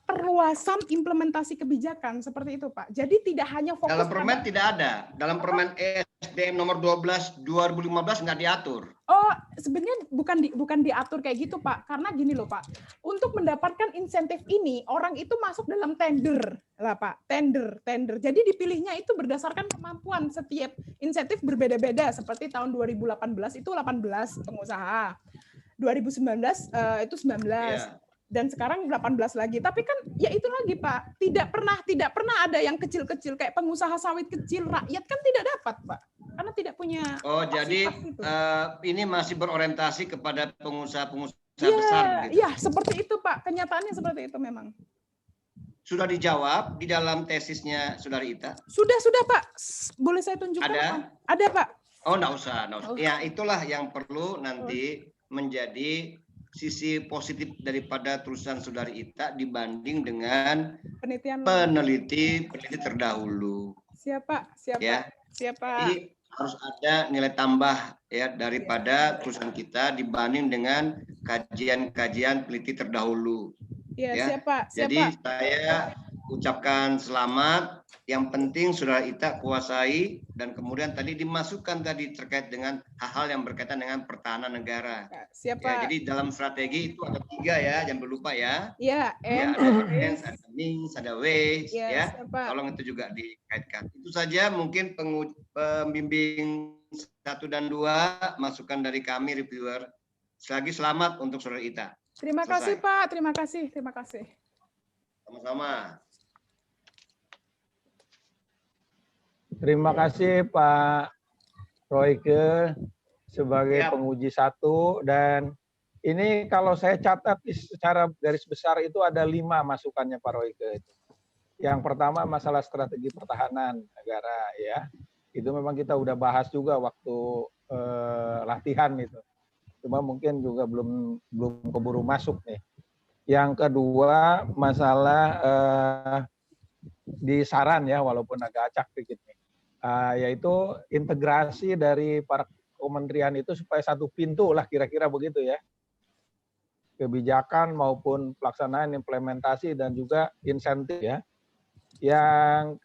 perluasan implementasi kebijakan seperti itu, Pak. Jadi tidak hanya fokus dalam permen tidak ada. Dalam permen SDM nomor 12 2015 nggak diatur. Oh, sebenarnya bukan diatur kayak gitu, Pak. Karena gini loh, Pak. Untuk mendapatkan insentif ini, orang itu masuk dalam tender lah, Pak. Tender. Jadi dipilihnya itu berdasarkan kemampuan. Setiap insentif berbeda-beda. Seperti tahun 2018 itu 18 pengusaha. 2019 itu 19. Yeah. Dan sekarang 18 lagi. Tapi kan ya itu lagi, Pak. Tidak pernah ada yang kecil-kecil kayak pengusaha sawit kecil, rakyat kan tidak dapat, Pak. Karena tidak punya. Oh, jadi ini masih berorientasi kepada pengusaha-pengusaha besar. Iya, seperti itu, Pak. Kenyataannya seperti itu memang. Sudah dijawab di dalam tesisnya Saudari Ita? Sudah, Pak. Boleh saya tunjukkan? Ada, Pak. Oh, enggak usah. Ya, itulah yang perlu nanti menjadi sisi positif daripada tulisan Saudari Ita dibanding dengan peneliti terdahulu. Siapa? Ya. Jadi harus ada nilai tambah ya daripada tulisan kita dibanding dengan kajian-kajian peneliti terdahulu. Ya. Siapa? Jadi saya ucapkan selamat. Yang penting Saudara Ita kuasai dan kemudian tadi dimasukkan tadi terkait dengan hal-hal yang berkaitan dengan pertahanan negara. Siapa? Ya, jadi dalam strategi itu ada 3 ya, jangan lupa ya. Ya, Ya, ada ends, ada means, ada ways, ya. siapa? Tolong itu juga dikaitkan. Itu saja mungkin pembimbing 1 dan 2 masukan dari kami reviewer. Sekali lagi selamat untuk Saudara Ita. Terima kasih Pak, terima kasih. Sama-sama. Terima kasih Pak Royke sebagai penguji 1, dan ini kalau saya catat secara garis besar itu ada 5 masukannya Pak Royke. Yang pertama masalah strategi pertahanan negara ya. Itu memang kita udah bahas juga waktu latihan itu. Cuma mungkin juga belum keburu masuk nih. Yang kedua masalah di saran ya, walaupun agak acak dikit nih. Yaitu integrasi dari para kementerian itu supaya satu pintu lah, kira-kira begitu ya. Kebijakan maupun pelaksanaan implementasi dan juga insentif ya. Yang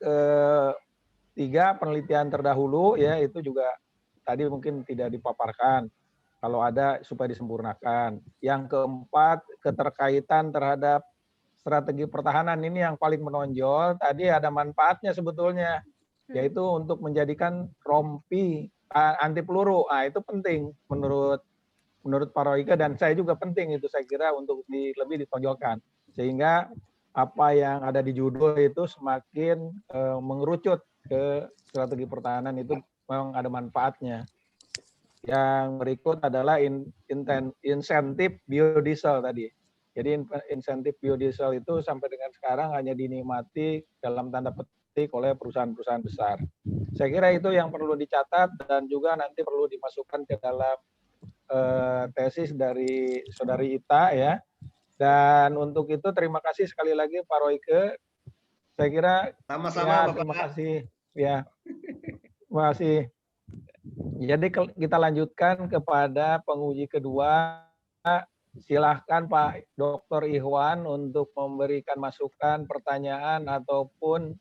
ketiga penelitian terdahulu ya, itu juga tadi mungkin tidak dipaparkan. Kalau ada supaya disempurnakan. Yang keempat keterkaitan terhadap strategi pertahanan, ini yang paling menonjol. Tadi ada manfaatnya sebetulnya, yaitu untuk menjadikan rompi anti peluru. Itu penting menurut Pak Royke, dan saya juga penting itu, saya kira untuk lebih ditonjolkan. Sehingga apa yang ada di judul itu semakin mengerucut ke strategi pertahanan, itu memang ada manfaatnya. Yang berikut adalah insentif biodiesel tadi. Jadi insentif biodiesel itu sampai dengan sekarang hanya dinikmati dalam tanda petik oleh perusahaan-perusahaan besar. Saya kira itu yang perlu dicatat dan juga nanti perlu dimasukkan ke dalam tesis dari Saudari Ita ya. Dan untuk itu terima kasih sekali lagi Pak Royke. Saya kira sama-sama terima kasih ya. Terima kasih. Jadi kita lanjutkan kepada penguji kedua. Silahkan Pak Dr. Ihwan untuk memberikan masukan, pertanyaan ataupun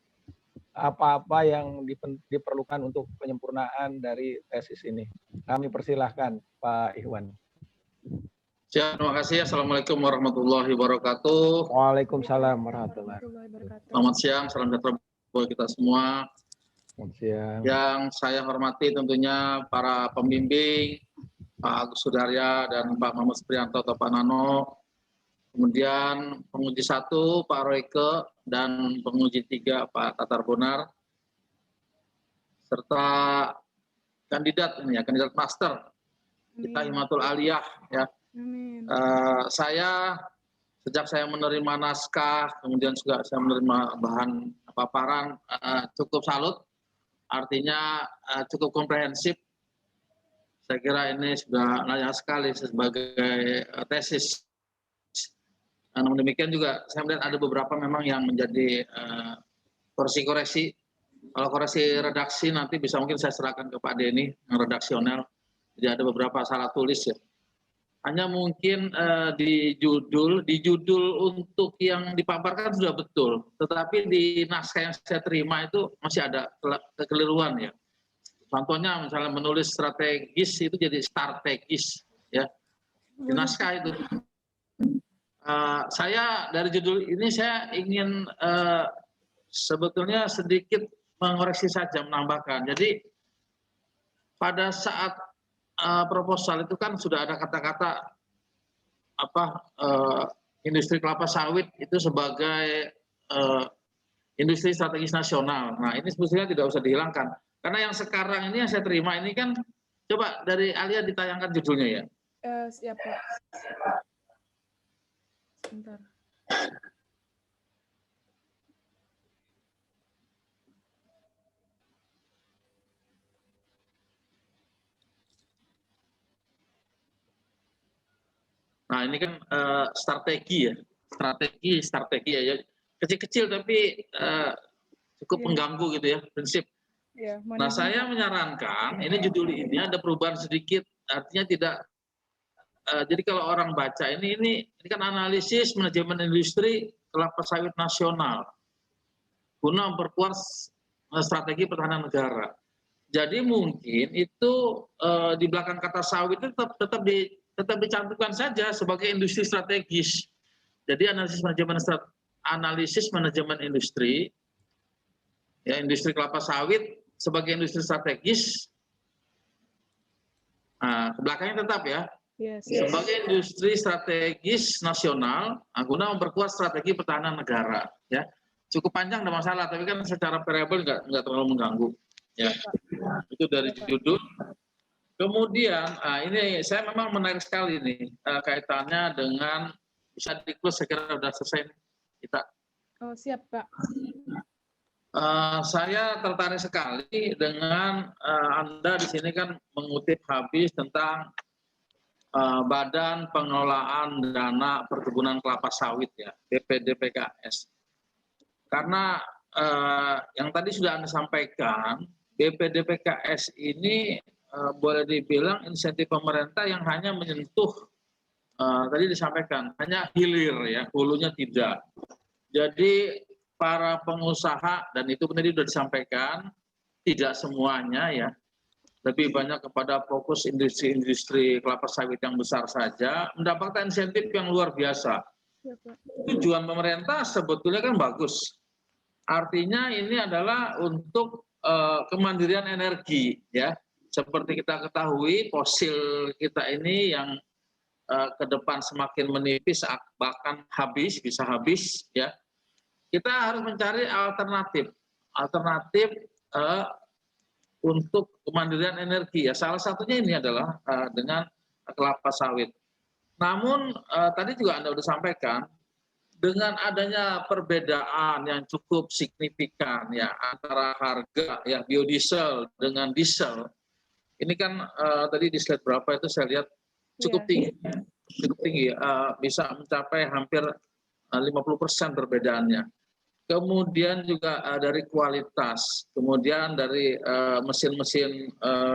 apa-apa yang diperlukan untuk penyempurnaan dari tesis ini. Kami persilahkan Pak Ihwan. Siap, terima kasih. Assalamualaikum warahmatullahi wabarakatuh. Waalaikumsalam warahmatullahi wabarakatuh. Selamat siang, salam sejahtera buat kita semua. Selamat siang. Yang saya hormati tentunya para pembimbing, Pak Agus Sudarya dan Pak Muhammad Supriyanto atau Pak Nano. Kemudian penguji 1 Pak Royke dan penguji 3 Pak Tatar Bonar. Serta kandidat ini ya, kandidat master kita Himatul Aliyah ya. Saya sejak saya menerima naskah, kemudian juga saya menerima bahan paparan, cukup salut, artinya cukup komprehensif. Saya kira ini sudah layak sekali sebagai tesis. Namun demikian juga saya melihat ada beberapa memang yang menjadi koreksi-koreksi. Kalau koreksi redaksi nanti bisa mungkin saya serahkan ke Pak Denny yang redaksional. Jadi ada beberapa salah tulis ya. Hanya mungkin di judul untuk yang dipaparkan sudah betul, tetapi di naskah yang saya terima itu masih ada kekeliruan ya. Contohnya misalnya menulis strategis itu jadi strategis ya. Di naskah itu. Saya dari judul ini saya ingin sebetulnya sedikit mengoreksi saja, menambahkan. Jadi pada saat proposal itu kan sudah ada kata-kata industri kelapa sawit itu sebagai industri strategis nasional. Nah ini sebetulnya tidak usah dihilangkan karena yang sekarang ini yang saya terima ini kan, coba dari Alia ditayangkan judulnya ya. Siap Pak. Sebentar. Nah ini kan strategi ya, strategi ya, kecil-kecil tapi cukup mengganggu gitu ya prinsip. Nah saya menyarankan ini judul ini ada perubahan sedikit, artinya tidak. Jadi kalau orang baca ini kan analisis manajemen industri kelapa sawit nasional. guna memperkuat strategi pertahanan negara. Jadi mungkin itu di belakang kata sawit itu tetap dicantumkan saja sebagai industri strategis. Jadi analisis manajemen industri, ya industri kelapa sawit sebagai industri strategis. Nah, ke belakangnya tetap ya. Yes. Sebagai industri strategis nasional, guna memperkuat strategi pertahanan negara. Ya, cukup panjang, tidak masalah. Tapi kan secara variabel nggak terlalu mengganggu. Ya, itu dari judul. Kemudian, ini saya memang menarik sekali nih kaitannya dengan bisa di-close, saya kira sudah selesai kita. Oh, siap, Pak. Saya tertarik sekali dengan Anda di sini kan mengutip habis tentang Badan Pengelolaan Dana Perkebunan Kelapa Sawit ya, BPDPKS. Karena yang tadi sudah Anda sampaikan, BPDPKS ini boleh dibilang insentif pemerintah yang hanya menyentuh tadi disampaikan hanya hilir ya, hulunya tidak. Jadi para pengusaha, dan itu tadi sudah disampaikan, tidak semuanya ya, lebih banyak kepada fokus industri kelapa sawit yang besar saja, mendapatkan insentif yang luar biasa. Tujuan pemerintah sebetulnya kan bagus. Artinya ini adalah untuk kemandirian energi ya. Seperti kita ketahui, fosil kita ini yang ke depan semakin menipis, bahkan bisa habis ya. Kita harus mencari alternatif untuk kemandirian energi ya, salah satunya ini adalah dengan kelapa sawit. Namun tadi juga Anda sudah sampaikan, dengan adanya perbedaan yang cukup signifikan ya antara harga ya biodiesel dengan diesel, ini kan tadi di slide berapa itu saya lihat cukup tinggi, bisa mencapai hampir 50% perbedaannya. Kemudian juga dari kualitas, kemudian dari mesin-mesin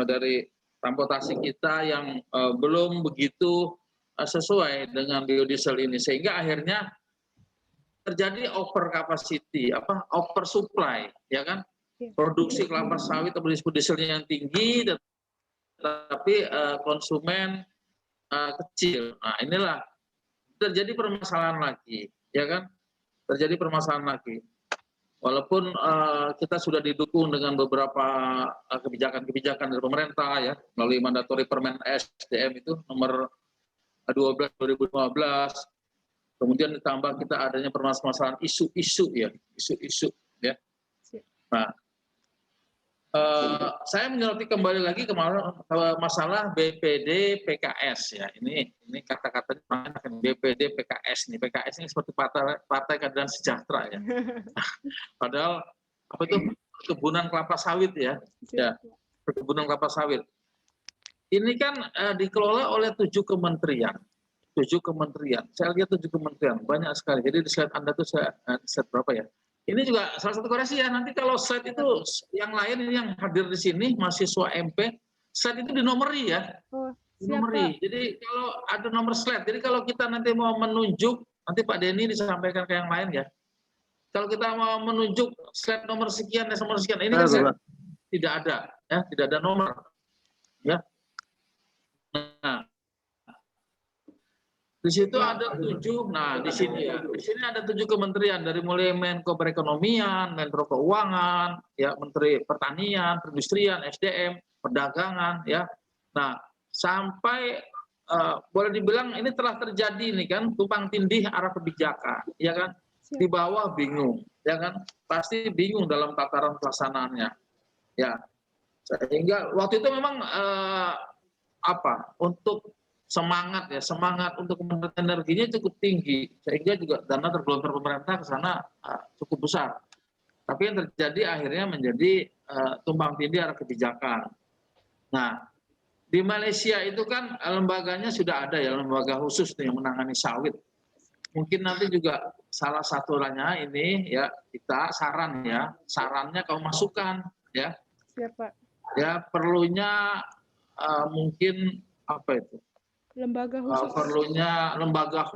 dari transportasi kita yang belum begitu sesuai dengan biodiesel ini, sehingga akhirnya terjadi over capacity, over supply, ya kan? Produksi kelapa sawit atau dieselnya yang tinggi, tapi konsumen kecil. Nah, inilah terjadi permasalahan lagi, ya kan? Terjadi permasalahan lagi. Walaupun kita sudah didukung dengan beberapa kebijakan-kebijakan dari pemerintah ya, melalui mandatori Permen SDM itu nomor 12 2015. Kemudian ditambah kita adanya permasalahan isu-isu ya. Nah, saya menyoroti kembali lagi ke masalah BPD PKS ya. Ini kata-katanya BPD PKS nih. PKS ini seperti Partai Keadilan Sejahtera ya. Padahal apa itu perkebunan kelapa sawit ya. Ya, perkebunan kelapa sawit. Ini kan dikelola oleh 7 kementerian. 7 kementerian. Saya lihat 7 kementerian, banyak sekali. Jadi di slide Anda tuh slide berapa ya? Ini juga salah satu koreksi ya, nanti kalau slide itu yang lain yang hadir di sini, mahasiswa MP, slide itu dinomori ya. Dinomori. Jadi kalau ada nomor slide, jadi kalau kita nanti mau menunjuk, nanti Pak Denny disampaikan ke yang lain ya. Kalau kita mau menunjuk slide nomor sekian, ini kan slide tidak ada, ya, tidak ada nomor. Ya. Nah, di situ ada 7, nah di sini ya, di sini ada 7 kementerian dari mulai Menko Perekonomian, Menko Keuangan, ya Menteri Pertanian, Perindustrian, SDM, Perdagangan, ya. Nah sampai boleh dibilang ini telah terjadi nih kan tumpang tindih arah kebijakan, ya kan. Di bawah bingung, ya kan, pasti bingung dalam tataran pelaksanaannya, ya. Sehingga waktu itu memang untuk semangat untuk kementerian energinya cukup tinggi, sehingga juga dana tergelontor pemerintah ke sana cukup besar. Tapi yang terjadi akhirnya menjadi tumpang tindih arah kebijakan. Nah, di Malaysia itu kan lembaganya sudah ada ya, lembaga khusus nih yang menangani sawit. Mungkin nanti juga salah satunya ini ya kita sarannya kau masukkan ya. Siapa? Ya perlunya mungkin apa itu? Lembaga khusus. Perlunya lembaga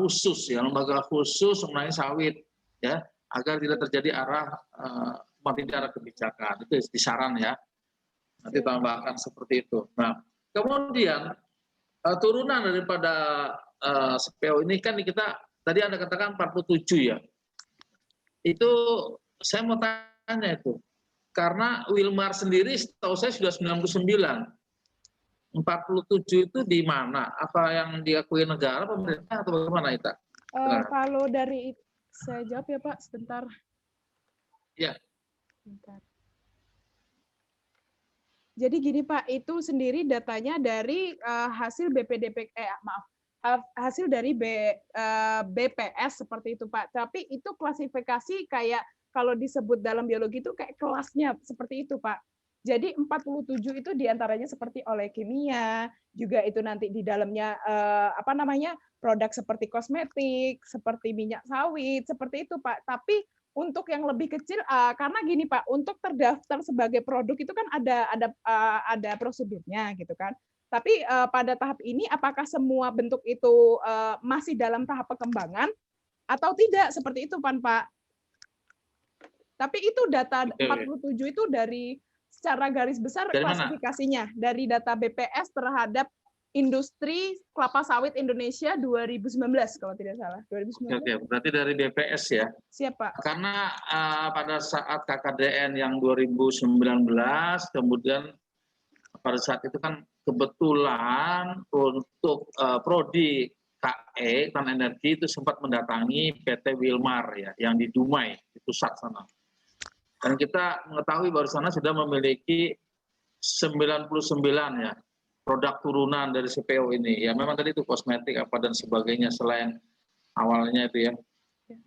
khusus mengenai sawit ya. agar tidak terjadi arah kebijakan. Itu saran ya. Nanti tambahkan seperti itu. Nah, kemudian turunan daripada CPO ini kan kita tadi Anda katakan 47 ya. Itu saya mau tanya itu. Karena Wilmar sendiri setahu saya sudah 99. 47 itu di mana? Apa yang diakui negara, pemerintah, atau bagaimana itu? Kalau dari saya jawab ya Pak, sebentar. Ya. Sebentar. Jadi gini Pak, itu sendiri datanya dari hasil hasil dari BPS seperti itu Pak. Tapi itu klasifikasi kayak kalau disebut dalam biologi itu kayak kelasnya seperti itu Pak. Jadi 47 itu diantaranya seperti oleukemia, juga itu nanti di dalamnya produk seperti kosmetik, seperti minyak sawit, seperti itu Pak. Tapi untuk yang lebih kecil, karena gini Pak, untuk terdaftar sebagai produk itu kan ada prosedurnya gitu kan. Tapi pada tahap ini apakah semua bentuk itu masih dalam tahap pengembangan atau tidak seperti itu Pak? Tapi itu data 47 itu dari secara garis besar dari klasifikasinya mana? Dari data BPS terhadap industri kelapa sawit Indonesia 2019 kalau tidak salah. 2019. Oke, berarti dari BPS ya. Siap Pak. Karena pada saat KKDN yang 2019 kemudian pada saat itu kan kebetulan untuk prodi KE Tan Energi itu sempat mendatangi PT Wilmar ya yang di Dumai di pusat sana. Dan kita mengetahui bahwa sana sudah memiliki 99 ya produk turunan dari CPO ini. Ya memang tadi itu kosmetik apa dan sebagainya selain awalnya itu ya.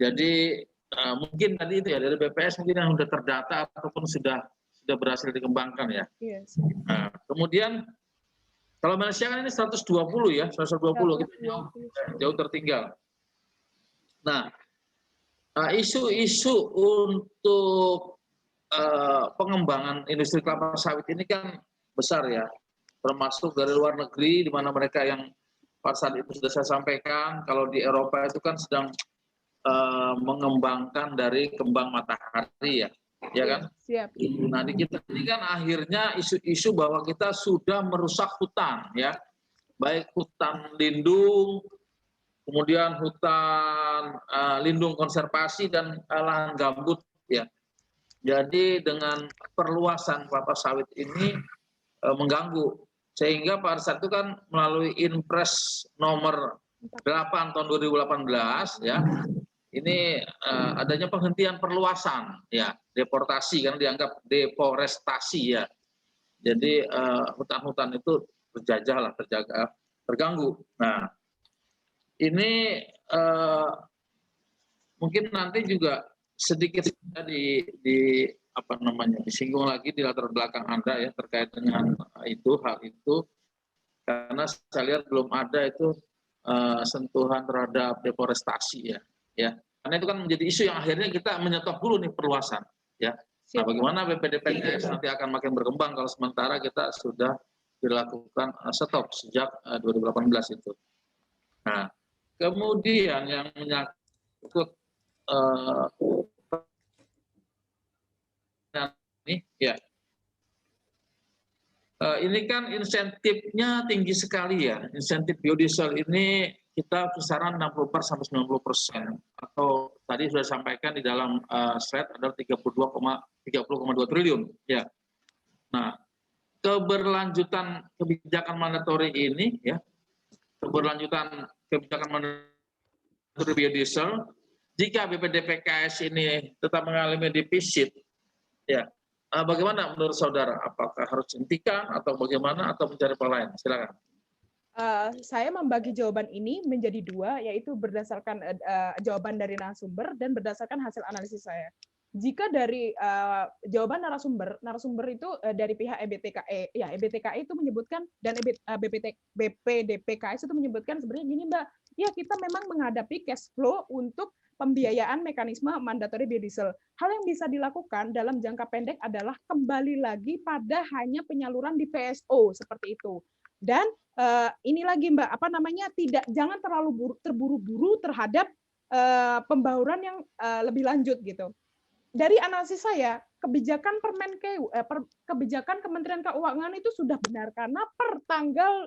Jadi mungkin tadi itu ya dari BPS mungkin yang sudah terdata ataupun sudah berhasil dikembangkan ya. Yes. Nah, kemudian kalau Malaysia kan ini 120 ya, 120 kita jauh tertinggal. Nah, isu-isu untuk pengembangan industri kelapa sawit ini kan besar ya, termasuk dari luar negeri di mana mereka yang pada saat itu sudah saya sampaikan kalau di Eropa itu kan sedang mengembangkan dari kembang matahari ya kan? Siap. Nah di kita ini kan akhirnya isu-isu bahwa kita sudah merusak hutan ya, baik hutan lindung, kemudian hutan lindung konservasi dan lahan gambut ya. Jadi dengan perluasan kelapa sawit ini mengganggu sehingga pada saat itu kan melalui Inpres nomor 8 tahun 2018 ya ini adanya penghentian perluasan ya deportasi karena dianggap deforestasi ya. Jadi hutan-hutan itu terjajah lah terganggu. Nah ini mungkin nanti juga sedikit disinggung lagi di latar belakang Anda ya terkait dengan hal itu karena saya lihat belum ada itu sentuhan terhadap deforestasi ya karena itu kan menjadi isu yang akhirnya kita menyetop dulu nih perluasan ya. Nah bagaimana BPDPKS nanti akan makin berkembang kalau sementara kita sudah dilakukan stop sejak 2018 itu. Nah kemudian yang menyangkut ini kan insentifnya tinggi sekali ya. Insentif biodiesel ini kita kisaran 60% sampai 90%. Atau tadi sudah sampaikan di dalam slide adalah 30,2 triliun. Ya. Nah, keberlanjutan kebijakan mandatori ini ya, keberlanjutan kebijakan mandatori biodiesel, jika BPDPKS ini tetap mengalami defisit, ya, bagaimana menurut saudara? Apakah harus hentikan atau bagaimana atau mencari pola lain? Silakan. Saya membagi jawaban ini menjadi dua, yaitu berdasarkan jawaban dari narasumber dan berdasarkan hasil analisis saya. Jika dari jawaban narasumber itu dari pihak EBTKE, ya EBTKE itu menyebutkan dan BPDPKS itu menyebutkan sebenarnya gini Mbak, ya kita memang menghadapi cash flow untuk pembiayaan mekanisme mandatori biodiesel. Hal yang bisa dilakukan dalam jangka pendek adalah kembali lagi pada hanya penyaluran di PSO seperti itu. Dan ini lagi Mbak, jangan terlalu terburu-buru terhadap pembauran yang lebih lanjut gitu. Dari analisis saya, kebijakan kebijakan Kementerian Keuangan itu sudah benar karena per tanggal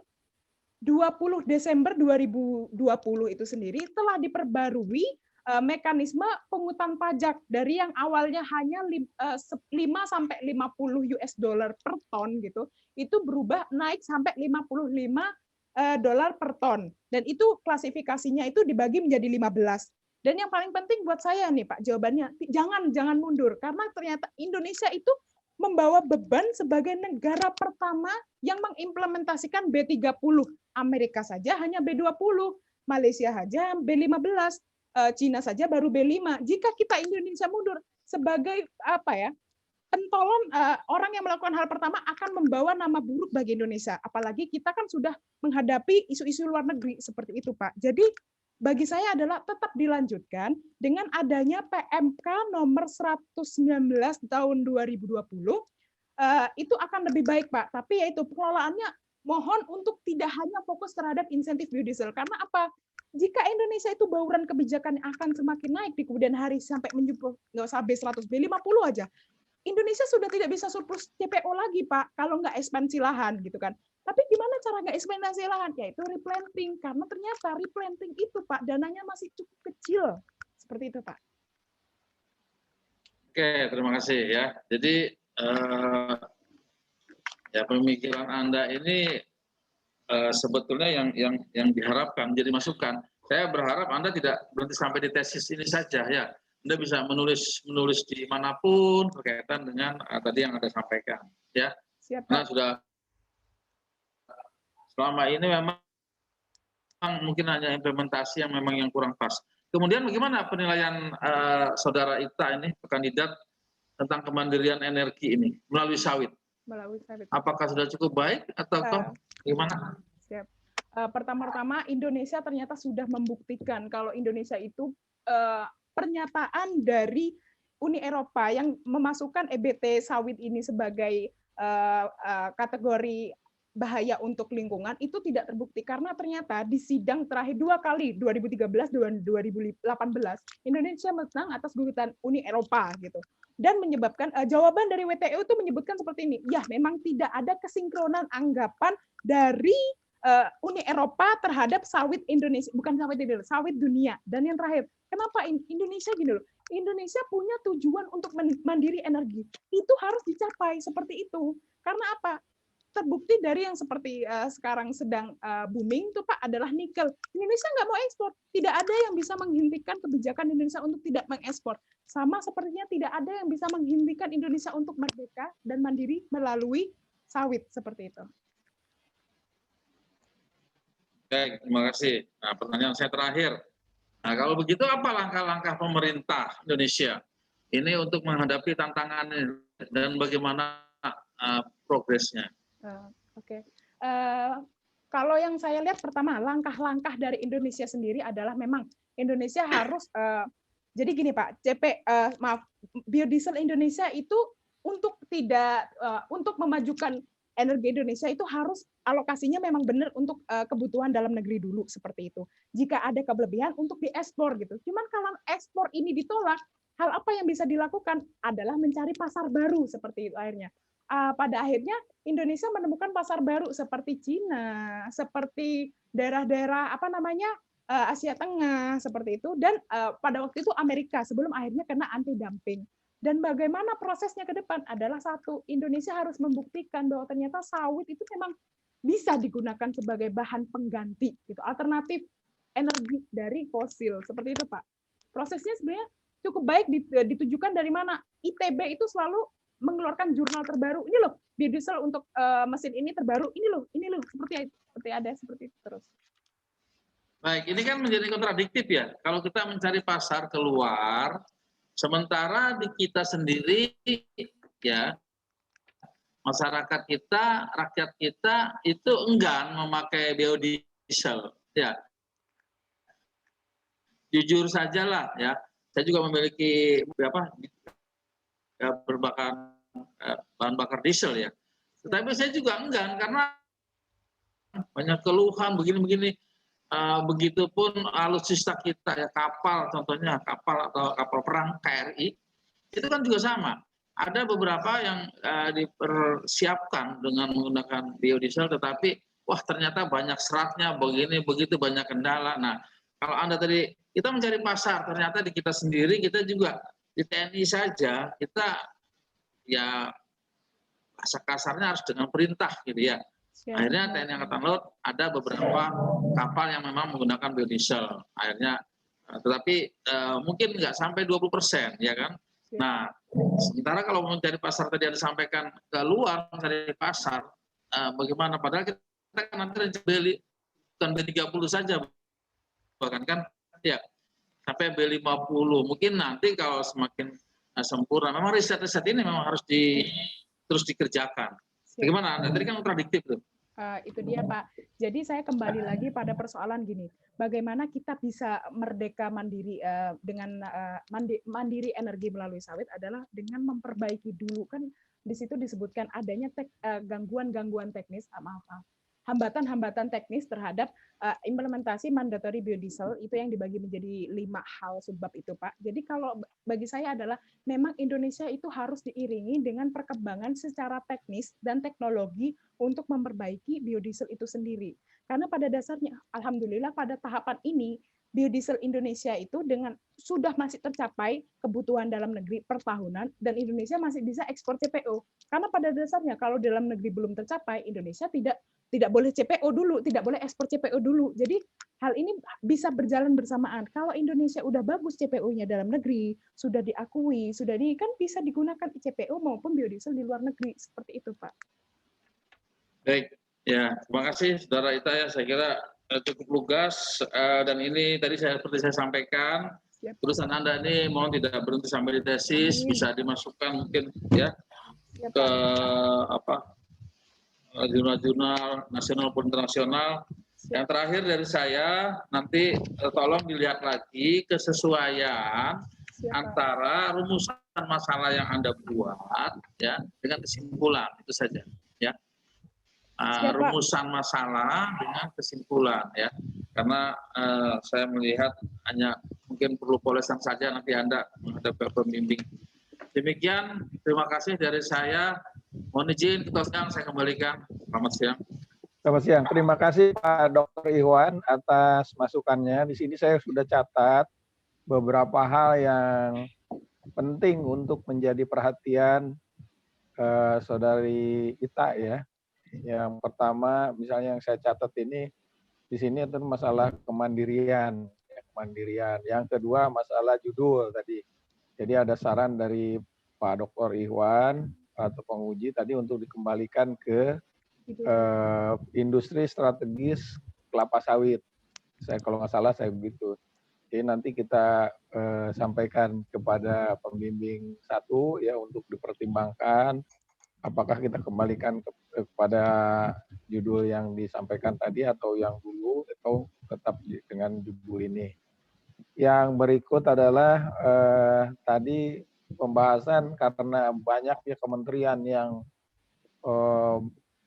20 Desember 2020 itu sendiri telah diperbarui mekanisme pungutan pajak dari yang awalnya hanya 5 sampai 50 US dollar per ton gitu, itu berubah naik sampai 55 dolar per ton. Dan itu klasifikasinya itu dibagi menjadi 15. Dan yang paling penting buat saya nih Pak, jawabannya jangan mundur karena ternyata Indonesia itu membawa beban sebagai negara pertama yang mengimplementasikan B30. Amerika saja hanya B20, Malaysia saja B15, Cina saja baru B5. Jika kita Indonesia mundur sebagai pentolon orang yang melakukan hal pertama akan membawa nama buruk bagi Indonesia. Apalagi kita kan sudah menghadapi isu-isu luar negeri seperti itu, Pak. Jadi bagi saya adalah tetap dilanjutkan dengan adanya PMK nomor 119 tahun 2020, itu akan lebih baik, Pak. Tapi yaitu pengelolaannya mohon untuk tidak hanya fokus terhadap insentif biodiesel. Karena apa? Jika Indonesia itu bauran kebijakan akan semakin naik di kemudian hari sampai menjemput, nggak usah B100, B50 aja. Indonesia sudah tidak bisa surplus CPO lagi, Pak, kalau nggak ekspansi lahan, gitu kan. Tapi gimana cara nggak ekspansi lahan? Yaitu replanting, karena ternyata replanting itu, Pak, dananya masih cukup kecil. Seperti itu, Pak. Oke, terima kasih ya. Jadi ya pemikiran Anda ini sebetulnya yang diharapkan jadi masukan. Saya berharap Anda tidak berhenti sampai di tesis ini saja ya. Anda bisa menulis di manapun berkaitan dengan tadi yang Anda sampaikan ya. Siap, Karena Pak. sudah selama ini memang mungkin hanya implementasi yang memang yang kurang pas. Kemudian bagaimana penilaian saudara Ita ini kandidat tentang kemandirian energi ini melalui sawit? Melalui sawit. Apakah sudah cukup baik atau bagaimana? Siap. Pertama-tama Indonesia ternyata sudah membuktikan kalau Indonesia itu pernyataan dari Uni Eropa yang memasukkan EBT sawit ini sebagai kategori bahaya untuk lingkungan itu tidak terbukti karena ternyata di sidang terakhir 2 kali 2013 dan 2018 Indonesia menang atas gugatan Uni Eropa gitu dan menyebabkan jawaban dari WTO itu menyebutkan seperti ini, ya memang tidak ada kesinkronan anggapan dari Uni Eropa terhadap sawit Indonesia, bukan sawit Indonesia, sawit dunia. Dan yang terakhir, kenapa Indonesia gini loh, Indonesia punya tujuan untuk mandiri energi, itu harus dicapai seperti itu. Karena apa? Terbukti dari yang seperti sekarang sedang booming itu Pak adalah nikel. Indonesia nggak mau ekspor. Tidak ada yang bisa menghentikan kebijakan Indonesia untuk tidak mengekspor. Sama sepertinya tidak ada yang bisa menghentikan Indonesia untuk merdeka dan mandiri melalui sawit seperti itu. Baik, terima kasih. Nah, pertanyaan saya terakhir. Nah, kalau begitu apa langkah-langkah pemerintah Indonesia ini untuk menghadapi tantangan ini dan bagaimana progresnya? Oke. Kalau yang saya lihat pertama langkah-langkah dari Indonesia sendiri adalah memang Indonesia harus jadi gini Pak, biodiesel Indonesia itu untuk tidak untuk memajukan energi Indonesia itu harus alokasinya memang benar untuk kebutuhan dalam negeri dulu seperti itu. Jika ada kelebihan untuk diekspor gitu. Cuman kalau ekspor ini ditolak, hal apa yang bisa dilakukan adalah mencari pasar baru seperti itu akhirnya. Pada akhirnya Indonesia menemukan pasar baru seperti Cina, seperti daerah-daerah Asia Tengah seperti itu dan pada waktu itu Amerika sebelum akhirnya kena anti dumping. Dan bagaimana prosesnya ke depan adalah satu, Indonesia harus membuktikan bahwa ternyata sawit itu memang bisa digunakan sebagai bahan pengganti gitu, alternatif energi dari fosil seperti itu Pak. Prosesnya sebenarnya cukup baik ditujukan dari mana? ITB itu selalu mengeluarkan jurnal terbaru, ini loh biodiesel untuk mesin ini terbaru, ini loh seperti itu terus. Baik, ini kan menjadi kontradiktif ya. Kalau kita mencari pasar keluar, sementara di kita sendiri ya masyarakat kita, rakyat kita itu enggan memakai biodiesel. Ya, jujur sajalah ya. Saya juga memiliki bahan bakar diesel ya. Tetapi saya juga enggan karena banyak keluhan begini-begini. Begitupun alutsista kita ya, kapal contohnya, kapal atau kapal perang KRI, itu kan juga sama. Ada beberapa yang dipersiapkan dengan menggunakan biodiesel, tetapi wah ternyata banyak seratnya, begini begitu banyak kendala. Nah, kalau Anda tadi kita mencari pasar, ternyata di kita sendiri, kita juga di TNI saja kita ya bahasa kasarnya harus dengan perintah gitu ya. Akhirnya TNI Angkatan Laut ada beberapa kapal yang memang menggunakan biodiesel. Akhirnya, tetapi mungkin nggak sampai 20% ya kan. Nah, sementara kalau mencari pasar tadi yang disampaikan ke luar, mencari pasar, bagaimana? Padahal kita kan nanti beli bukan B30 saja, bahkan kan ya sampai B50. Mungkin nanti kalau semakin sempurna, memang riset-riset ini memang harus terus dikerjakan. Bagaimana? Anda tadi kan kontradiktif tuh. Itu dia Pak. Jadi saya kembali lagi pada persoalan gini, bagaimana kita bisa merdeka mandiri dengan mandiri energi melalui sawit adalah dengan memperbaiki dulu, kan di situ disebutkan adanya gangguan-gangguan teknis, hambatan-hambatan teknis terhadap implementasi mandatory biodiesel, itu yang dibagi menjadi 5 hal subbab itu Pak. Jadi kalau bagi saya adalah memang Indonesia itu harus diiringi dengan perkembangan secara teknis dan teknologi untuk memperbaiki biodiesel itu sendiri. Karena pada dasarnya, alhamdulillah pada tahapan ini, biodiesel Indonesia itu dengan sudah masih tercapai kebutuhan dalam negeri per tahunan, dan Indonesia masih bisa ekspor CPO. Karena pada dasarnya kalau dalam negeri belum tercapai, Indonesia tidak boleh CPO dulu, tidak boleh ekspor CPO dulu. Jadi hal ini bisa berjalan bersamaan. Kalau Indonesia udah bagus CPO-nya dalam negeri, sudah diakui, kan bisa digunakan CPO maupun biodiesel di luar negeri. Seperti itu, Pak. Baik, ya terima kasih Saudara Ita ya, saya kira cukup lugas, dan ini tadi seperti saya sampaikan, tulisan Anda ini mohon tidak berhenti sampai di tesis, bisa dimasukkan mungkin ya ke jurnal-jurnal nasional maupun internasional. Yang terakhir dari saya, nanti tolong dilihat lagi kesesuaian antara rumusan masalah yang Anda buat ya dengan kesimpulan, itu saja ya. Rumusan masalah dengan kesimpulan ya, karena saya melihat hanya mungkin perlu polesan saja nanti Anda menghadapi pembimbing. Demikian, terima kasih dari saya. Mohon izin Ketua Sidang saya kembalikan. Selamat siang. Selamat siang. Terima kasih Pak Dr. Iwan atas masukannya. Di sini saya sudah catat beberapa hal yang penting untuk menjadi perhatian Saudari Ita ya. Yang pertama, misalnya yang saya catat ini, di sini itu masalah kemandirian. Yang kedua, masalah judul tadi. Jadi ada saran dari Pak Dr. Iwan atau penguji tadi untuk dikembalikan ke industri strategis kelapa sawit. Saya kalau nggak salah saya begitu. Jadi nanti kita sampaikan kepada pembimbing 1 ya untuk dipertimbangkan apakah kita kembalikan kepada judul yang disampaikan tadi atau yang dulu atau tetap dengan judul ini. Yang berikut adalah tadi pembahasan karena banyaknya kementerian yang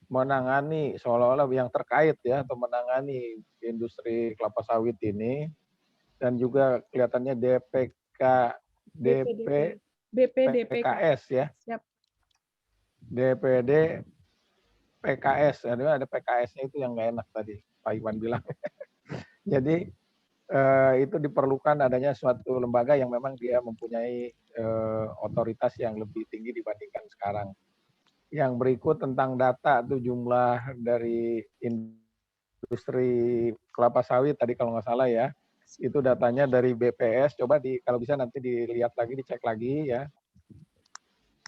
menangani seolah-olah yang terkait ya atau menangani industri kelapa sawit ini, dan juga kelihatannya BPKS ya. Siap. DPD PKS, ada PKS-nya itu yang nggak enak tadi Pak Iwan bilang. Jadi itu diperlukan adanya suatu lembaga yang memang dia mempunyai otoritas yang lebih tinggi dibandingkan sekarang. Yang berikut tentang data itu jumlah dari industri kelapa sawit tadi kalau nggak salah ya, itu datanya dari BPS. Coba kalau bisa nanti dilihat lagi, dicek lagi ya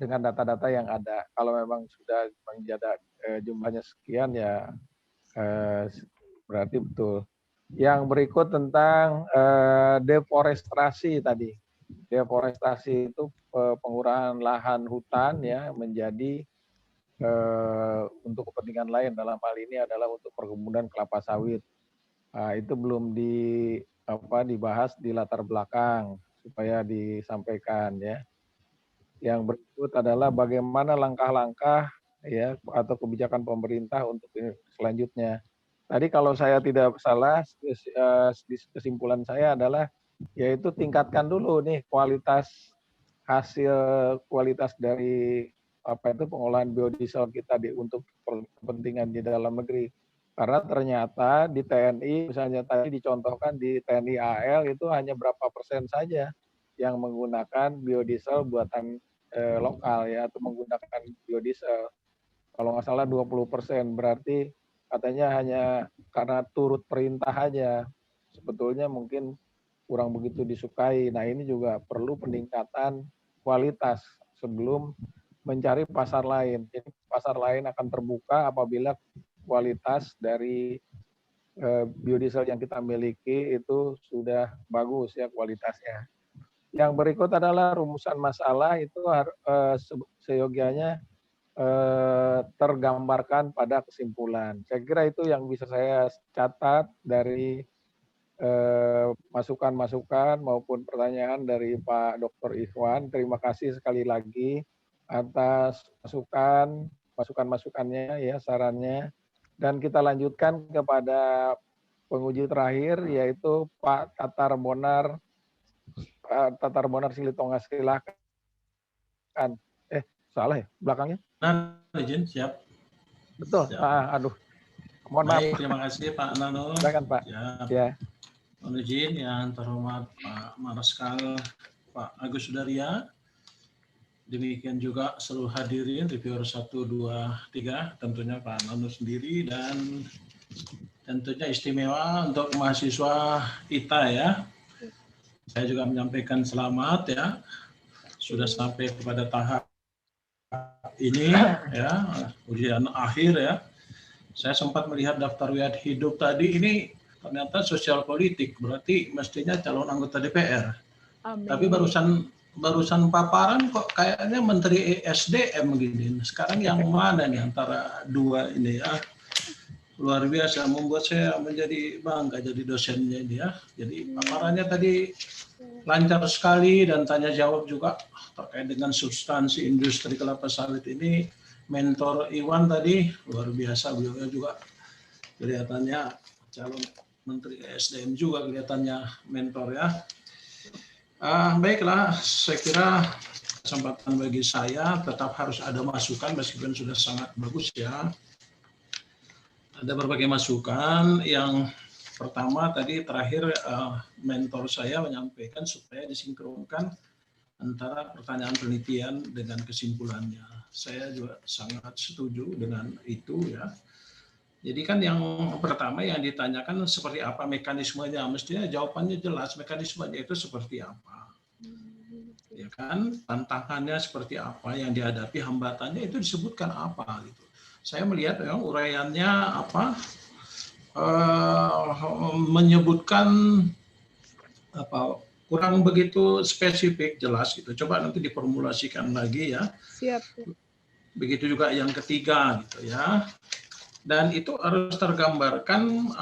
dengan data-data yang ada. Kalau memang sudah menjadi jumlahnya sekian ya berarti betul. Yang berikut tentang deforestasi tadi. Deforestasi itu pengurangan lahan hutan ya menjadi untuk kepentingan lain, dalam hal ini adalah untuk perkebunan kelapa sawit. Nah, itu belum dibahas di latar belakang supaya disampaikan ya. Yang berikut adalah bagaimana langkah-langkah ya atau kebijakan pemerintah untuk selanjutnya. Tadi kalau saya tidak salah, kesimpulan saya adalah yaitu tingkatkan dulu nih kualitas kualitas dari pengolahan biodiesel kita untuk kepentingan di dalam negeri. Karena ternyata di TNI, misalnya tadi dicontohkan di TNI AL itu hanya berapa persen saja yang menggunakan biodiesel buatan lokal ya, atau menggunakan biodiesel. Kalau nggak salah 20%, berarti katanya hanya karena turut perintah aja. Sebetulnya mungkin kurang begitu disukai. Nah ini juga perlu peningkatan kualitas sebelum mencari pasar lain. Jadi pasar lain akan terbuka apabila kualitas dari biodiesel yang kita miliki itu sudah bagus ya kualitasnya. Yang berikut adalah rumusan masalah itu seyogianya tergambarkan pada kesimpulan. Saya kira itu yang bisa saya catat dari masukan-masukan maupun pertanyaan dari Pak Dr. Ikhwan. Terima kasih sekali lagi atas masukan-masukannya ya, sarannya. Dan kita lanjutkan kepada penguji terakhir yaitu Pak Tatar Bonar Silitonga, silakan. Salah ya belakangnya? Nah, izin siap. Betul. Siap. Aduh. Mohon maaf. Baik, terima kasih Pak Nano. Silakan Pak. Ya. Mohon izin yang terhormat Pak Marskal, Pak Agus Sudarya. Demikian juga seluruh hadirin reviewer 1, 2, 3, tentunya Pak Nano sendiri dan tentunya istimewa untuk mahasiswa ITA ya. Saya juga menyampaikan selamat ya. Sudah sampai kepada tahap ini ya, ujian akhir ya. Saya sempat melihat daftar riwayat hidup tadi, ini ternyata sosial politik, berarti mestinya calon anggota DPR. Amin. Tapi barusan paparan kok kayaknya Menteri SDM begini. Sekarang yang mana nih antara dua ini ya? Luar biasa, membuat saya menjadi bangga jadi dosennya ini ya. Jadi paparannya tadi lancar sekali dan tanya jawab juga terkait dengan substansi industri kelapa sawit ini. Mentor Iwan tadi luar biasa, beliau juga kelihatannya calon Menteri SDM juga kelihatannya mentor ya. Baiklah, saya kira kesempatan bagi saya tetap harus ada masukan meskipun sudah sangat bagus ya. Ada berbagai masukan. Yang pertama tadi terakhir mentor saya menyampaikan supaya disinkronkan antara pertanyaan penelitian dengan kesimpulannya. Saya juga sangat setuju dengan itu ya. Jadi kan yang pertama yang ditanyakan seperti apa mekanismenya, mestinya jawabannya jelas mekanismenya itu seperti apa. Ya kan, tantangannya seperti apa yang dihadapi, hambatannya itu disebutkan apa gitu. Saya melihat memang uraiannya apa menyebutkan apa kurang begitu spesifik jelas gitu. Coba nanti diformulasikan lagi ya. Siap. Begitu juga yang ketiga gitu ya. Dan itu harus tergambarkan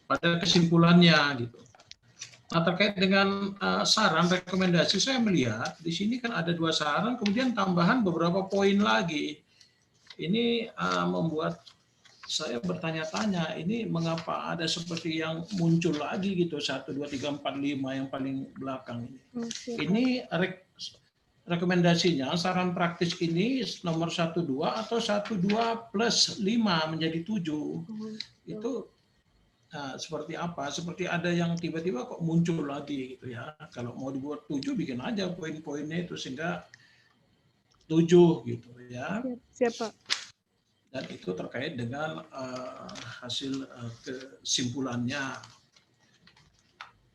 pada kesimpulannya gitu. Nah terkait dengan saran rekomendasi saya melihat di sini kan ada 2 saran kemudian tambahan beberapa poin lagi. Ini membuat saya bertanya-tanya ini mengapa ada seperti yang muncul lagi gitu 1, 2, 3, 4, 5 yang paling belakang ini. Ini rekomendasinya saran praktis ini nomor 1, 2 atau 1, 2 plus 5 menjadi 7. Itu seperti apa? Seperti ada yang tiba-tiba kok muncul lagi gitu ya. Kalau mau dibuat 7 bikin aja poin-poinnya itu sehingga 7 gitu ya. Siap Pak. Dan itu terkait dengan hasil kesimpulannya.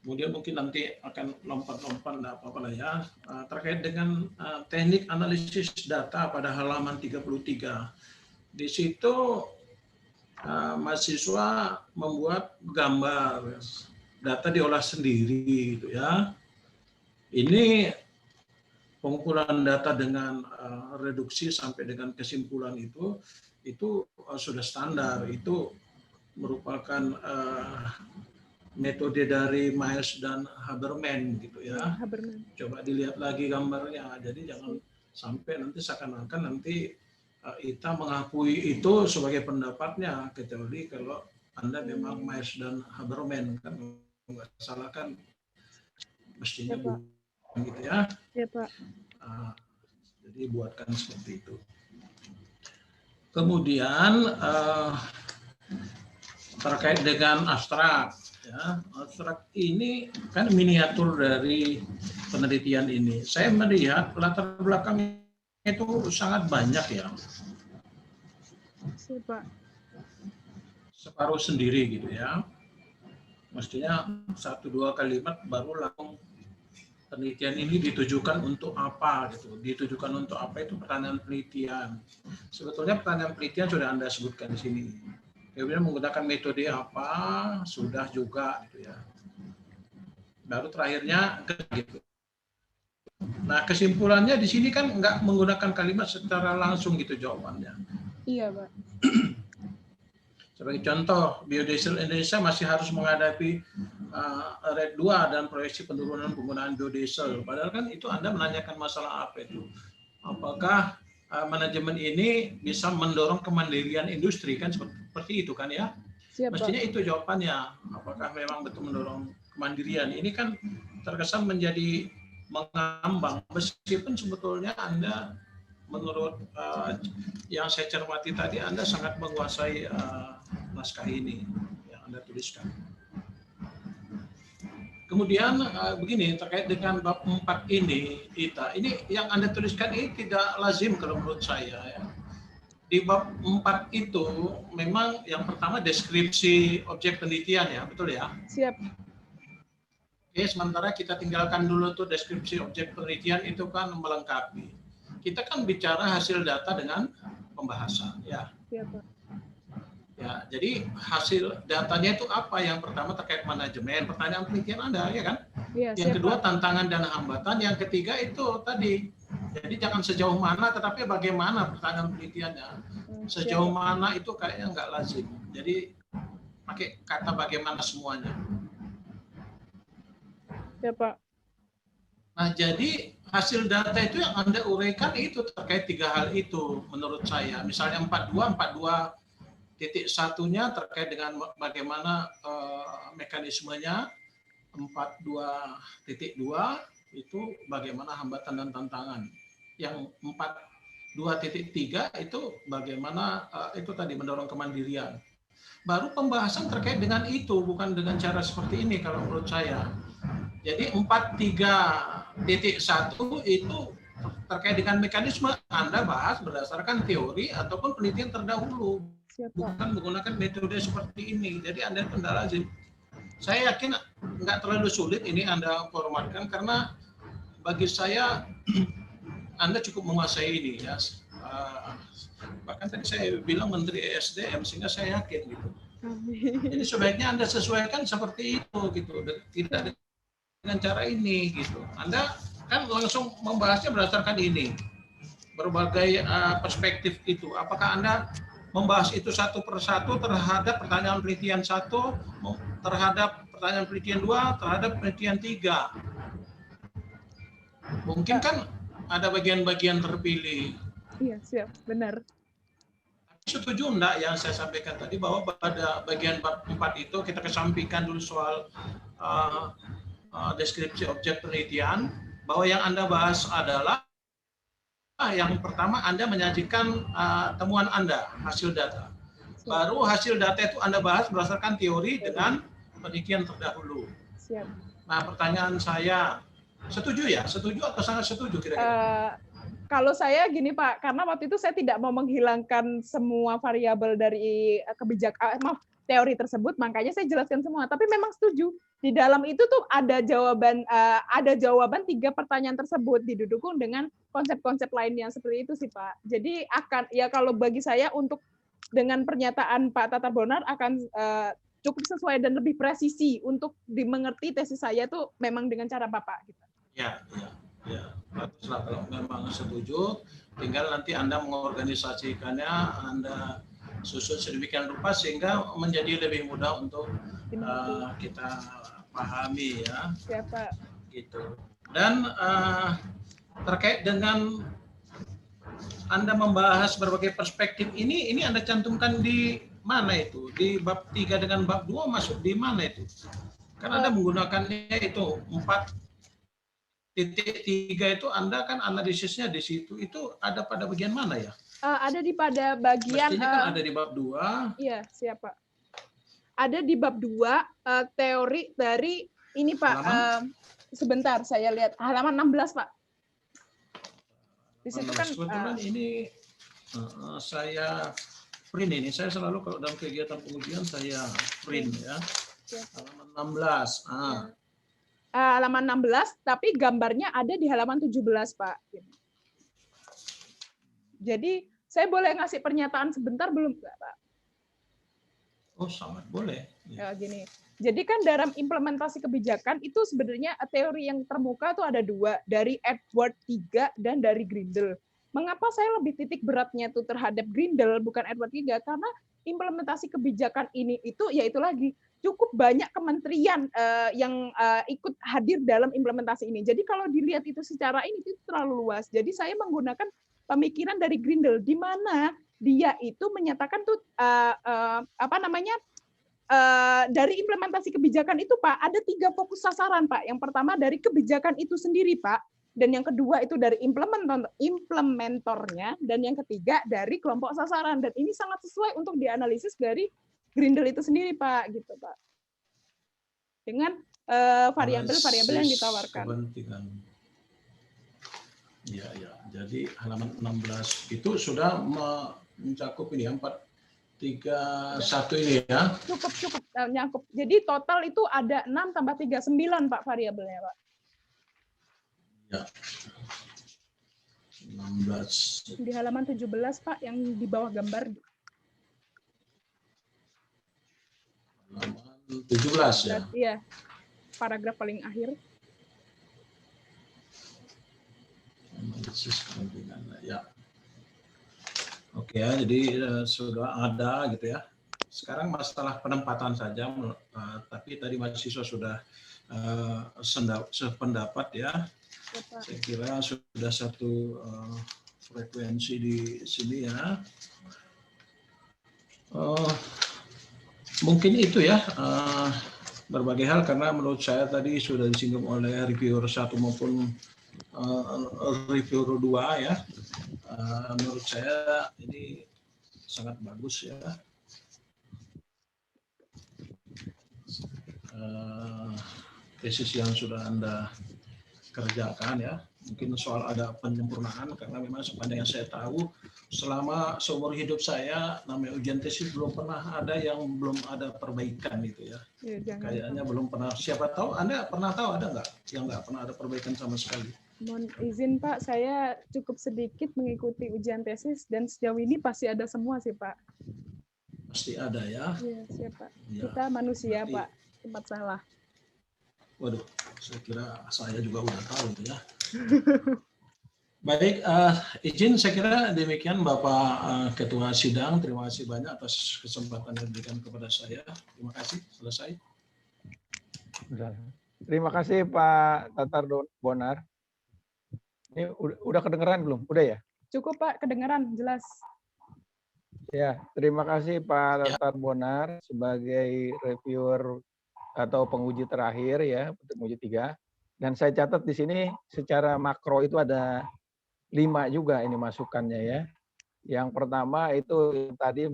Kemudian mungkin nanti akan lompat-lompat enggak apa-apa lah ya. Terkait dengan teknik analisis data pada halaman 33. Di situ mahasiswa membuat gambar data diolah sendiri gitu ya. Ini pengumpulan data dengan reduksi sampai dengan kesimpulan itu sudah standar, itu merupakan metode dari Miles dan Haberman gitu ya. Coba dilihat lagi gambarnya, jadi jangan sampai nanti seakan-akan nanti Ita mengakui itu sebagai pendapatnya, kecuali kalau Anda memang Myers dan Haberman kan, nggak salah kan, mestinya Ya, Pak. bukan gitu ya. Ya, Pak. Jadi buatkan seperti itu. Kemudian terkait dengan abstrak, ya, abstrak ini kan miniatur dari penelitian ini. Saya melihat latar belakang itu sangat banyak ya. Pak. Separuh sendiri gitu ya. Mestinya 1-2 kalimat baru langsung penelitian ini ditujukan untuk apa gitu. Ditujukan untuk apa itu pertanyaan penelitian. Sebetulnya pertanyaan penelitian sudah Anda sebutkan di sini. Kemudian menggunakan metode apa sudah juga gitu ya. Baru terakhirnya gitu. Nah, kesimpulannya di sini kan nggak menggunakan kalimat secara langsung gitu jawabannya. Iya, Pak. Sebagai contoh, biodiesel Indonesia masih harus menghadapi RED 2 dan proyeksi penurunan penggunaan biodiesel. Padahal kan itu Anda menanyakan masalah apa itu? Apakah manajemen ini bisa mendorong kemandirian industri kan seperti itu kan ya? Siap, Mestinya Pak. itu jawabannya. Apakah memang betul mendorong kemandirian? Ini kan terkesan menjadi mengambang, meskipun sebetulnya Anda menurut yang saya cermati tadi, Anda sangat menguasai naskah ini yang Anda tuliskan. Kemudian begini, terkait dengan bab 4 ini, Ita, ini yang Anda tuliskan ini tidak lazim kalau menurut saya ya. Di bab 4 itu memang yang pertama deskripsi objek penelitian ya, betul ya? Siap. Oke, sementara kita tinggalkan dulu tuh deskripsi objek penelitian itu kan melengkapi. Kita kan bicara hasil data dengan pembahasan ya. Siap, Pak. Ya, jadi hasil datanya itu apa? Yang pertama terkait manajemen, pertanyaan penelitian Anda ya kan? Iya, Yang siap, kedua Pak. tantangan dan hambatan, yang ketiga itu tadi. Jadi jangan sejauh mana tetapi bagaimana pertanyaan penelitiannya. Sejauh mana itu kayaknya nggak lazim. Jadi pakai kata bagaimana semuanya. Ya, Pak. Nah, jadi hasil data itu yang Anda uraikan itu terkait 3 hal itu menurut saya. Misalnya 42.1-nya terkait dengan bagaimana mekanismenya, 42.2 itu bagaimana hambatan dan tantangan. Yang 42.3 itu bagaimana itu tadi mendorong kemandirian. Baru pembahasan terkait dengan itu, bukan dengan cara seperti ini kalau menurut saya. Jadi 43.1 itu terkait dengan mekanisme Anda bahas berdasarkan teori ataupun penelitian terdahulu. Bukan menggunakan metode seperti ini. Jadi Anda itu tidak lazim. Saya yakin nggak terlalu sulit ini Anda formatkan karena bagi saya Anda cukup menguasai ini ya. Bahkan tadi saya bilang Menteri ESDM sehingga saya yakin gitu. Jadi sebaiknya Anda sesuaikan seperti itu gitu. Tidak dengan cara ini gitu. Anda kan langsung membahasnya berdasarkan ini. Berbagai perspektif itu. Apakah Anda membahas itu satu persatu terhadap pertanyaan penelitian 1, terhadap pertanyaan penelitian 2, terhadap penelitian 3. Mungkin kan ada bagian-bagian terpilih. Iya, siap, benar. Setuju enggak yang saya sampaikan tadi bahwa pada bagian bab 4 itu kita kesampingkan dulu soal deskripsi objek penelitian, bahwa yang Anda bahas adalah yang pertama Anda menyajikan temuan Anda, hasil data. Baru hasil data itu Anda bahas berdasarkan teori dengan penelitian terdahulu. Siap. Nah, pertanyaan saya, setuju ya? Setuju atau sangat setuju kira-kira? Kalau saya gini Pak, karena waktu itu saya tidak mau menghilangkan semua variabel dari teori tersebut, makanya saya jelaskan semua. Tapi memang setuju. Di dalam itu tuh ada jawaban 3 pertanyaan tersebut didukung dengan konsep-konsep lain yang seperti itu sih Pak. Jadi kalau bagi saya untuk dengan pernyataan Pak Tatar Bonar akan cukup sesuai dan lebih presisi untuk dimengerti tesis saya itu memang dengan cara Bapak gitu. Ya. Baguslah kalau memang setuju, tinggal nanti Anda mengorganisasikannya, Anda susun sedemikian rupa sehingga menjadi lebih mudah untuk kita pahami ya. Siapa? Gitu. Dan terkait dengan Anda membahas berbagai perspektif ini Anda cantumkan di mana itu? Di bab 3 dengan bab 2 masuk di mana itu? Kan Anda menggunakannya itu 4.3 itu Anda kan analisisnya di situ. Itu ada pada bagian mana ya? Ada di pada bagian Mestinya kan ada di bab 2. Iya, siap Pak. Ada di bab 2 teori dari ini Pak. Sebentar saya lihat halaman 16 Pak. Di situ kan kebetulan ini saya print ini. Saya selalu kalau dalam kegiatan pengujian saya print ya. Halaman 16. Halaman 16 tapi gambarnya ada di halaman 17 Pak. Jadi saya boleh ngasih pernyataan sebentar belum Pak? Oh, sangat boleh. Ya, gini. Jadi kan dalam implementasi kebijakan itu sebenarnya teori yang termuka itu ada 2, dari Edward 3 dan dari Grindel. Mengapa saya lebih titik beratnya itu terhadap Grindel bukan Edward 3? Karena implementasi kebijakan ini itu yaitu lagi cukup banyak kementerian yang ikut hadir dalam implementasi ini. Jadi kalau dilihat itu secara ini itu terlalu luas. Jadi saya menggunakan pemikiran dari Grindel di mana dia itu menyatakan tuh dari implementasi kebijakan itu Pak ada 3 fokus sasaran Pak. Yang pertama dari kebijakan itu sendiri Pak, dan yang kedua itu dari implementornya, dan yang ketiga dari kelompok sasaran. Dan ini sangat sesuai untuk dianalisis dari Grindel itu sendiri Pak, gitu Pak. Dengan variabel-variabel yang ditawarkan. Kepentingan. Ya. Jadi halaman 16 itu sudah mencakup ini 4.3.1 ini ya. Cukup nyakup. Jadi total itu ada 6 tambah 3, 9 Pak variabelnya Pak. Ya. 16. Di halaman 17 Pak yang di bawah gambar. Halaman 17 ya. Iya. Paragraf paling akhir. Analisis kepentingan ya. Oke ya, jadi sudah ada gitu ya. Sekarang masalah penempatan saja, tapi tadi mahasiswa sudah sependapat ya. Saya kira sudah satu frekuensi di sini ya. Mungkin itu ya berbagai hal, karena menurut saya tadi sudah disinggung oleh reviewer 1 maupun reviewer 2 ya. Menurut saya ini sangat bagus ya. Tesis yang sudah Anda kerjakan ya. Mungkin soal ada penyempurnaan, karena memang sepanjang yang saya tahu selama seumur hidup saya namanya ujian tesis belum pernah ada yang belum ada perbaikan gitu ya. Kayaknya belum pernah. Siapa tahu Anda pernah tahu ada nggak yang nggak pernah ada perbaikan sama sekali? Mohon izin Pak, saya cukup sedikit mengikuti ujian tesis dan sejauh ini pasti ada semua sih Pak. Pasti ada ya. Iya siap Pak. Ya, kita manusia berarti, Pak, tempat salah. Waduh, saya kira saya juga udah tahu ya. Baik, izin saya kira demikian Bapak Ketua Sidang. Terima kasih banyak atas kesempatan yang diberikan kepada saya. Terima kasih, selesai. Terima kasih Pak Tatar Bonar. Ini udah kedengeran belum? Udah ya? Cukup Pak, kedengeran jelas. Ya, terima kasih Pak Tatar Bonar sebagai reviewer atau penguji terakhir ya, penguji 3. Dan saya catat di sini secara makro itu ada 5 juga ini masukannya ya. Yang pertama itu tadi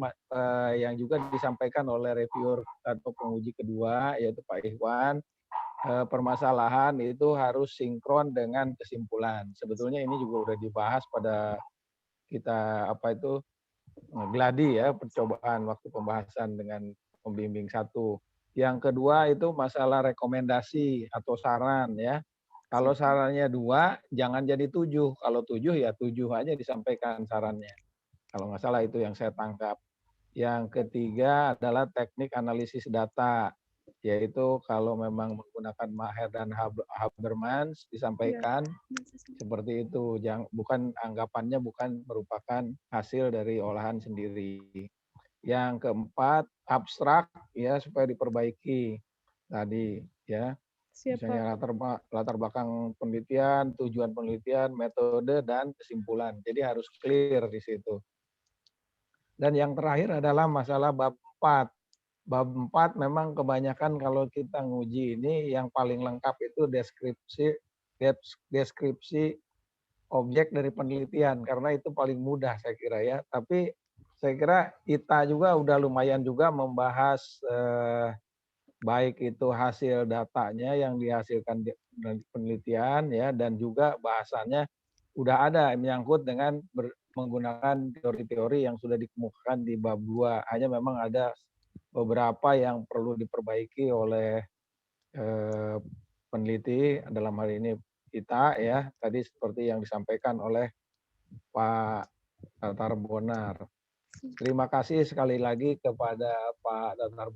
yang juga disampaikan oleh reviewer atau penguji kedua yaitu Pak Ikhwan, permasalahan itu harus sinkron dengan kesimpulan. Sebetulnya ini juga udah dibahas pada kita gladi ya, percobaan waktu pembahasan dengan pembimbing 1. Yang kedua itu masalah rekomendasi atau saran ya. Kalau sarannya 2, jangan jadi 7. Kalau 7 ya 7 aja disampaikan sarannya. Kalau nggak salah itu yang saya tangkap. Yang ketiga adalah teknik analisis data, yaitu kalau memang menggunakan Maher dan Habermas disampaikan seperti itu. Bukan anggapannya bukan merupakan hasil dari olahan sendiri. Yang keempat abstrak ya supaya diperbaiki tadi ya. Misalnya latar belakang penelitian, tujuan penelitian, metode, dan kesimpulan. Jadi harus clear di situ. Dan yang terakhir adalah masalah bab 4. Bab 4 memang kebanyakan kalau kita nguji ini yang paling lengkap itu deskripsi objek dari penelitian, karena itu paling mudah saya kira ya. Tapi saya kira kita juga udah lumayan juga membahas baik itu hasil datanya yang dihasilkan penelitian ya, dan juga bahasannya udah ada menyangkut dengan menggunakan teori-teori yang sudah dikemukakan di bab 2. Hanya memang ada beberapa yang perlu diperbaiki oleh peneliti, dalam hal ini kita ya, tadi seperti yang disampaikan oleh Pak Tatar Bonar. Terima kasih sekali lagi kepada Pak Tatar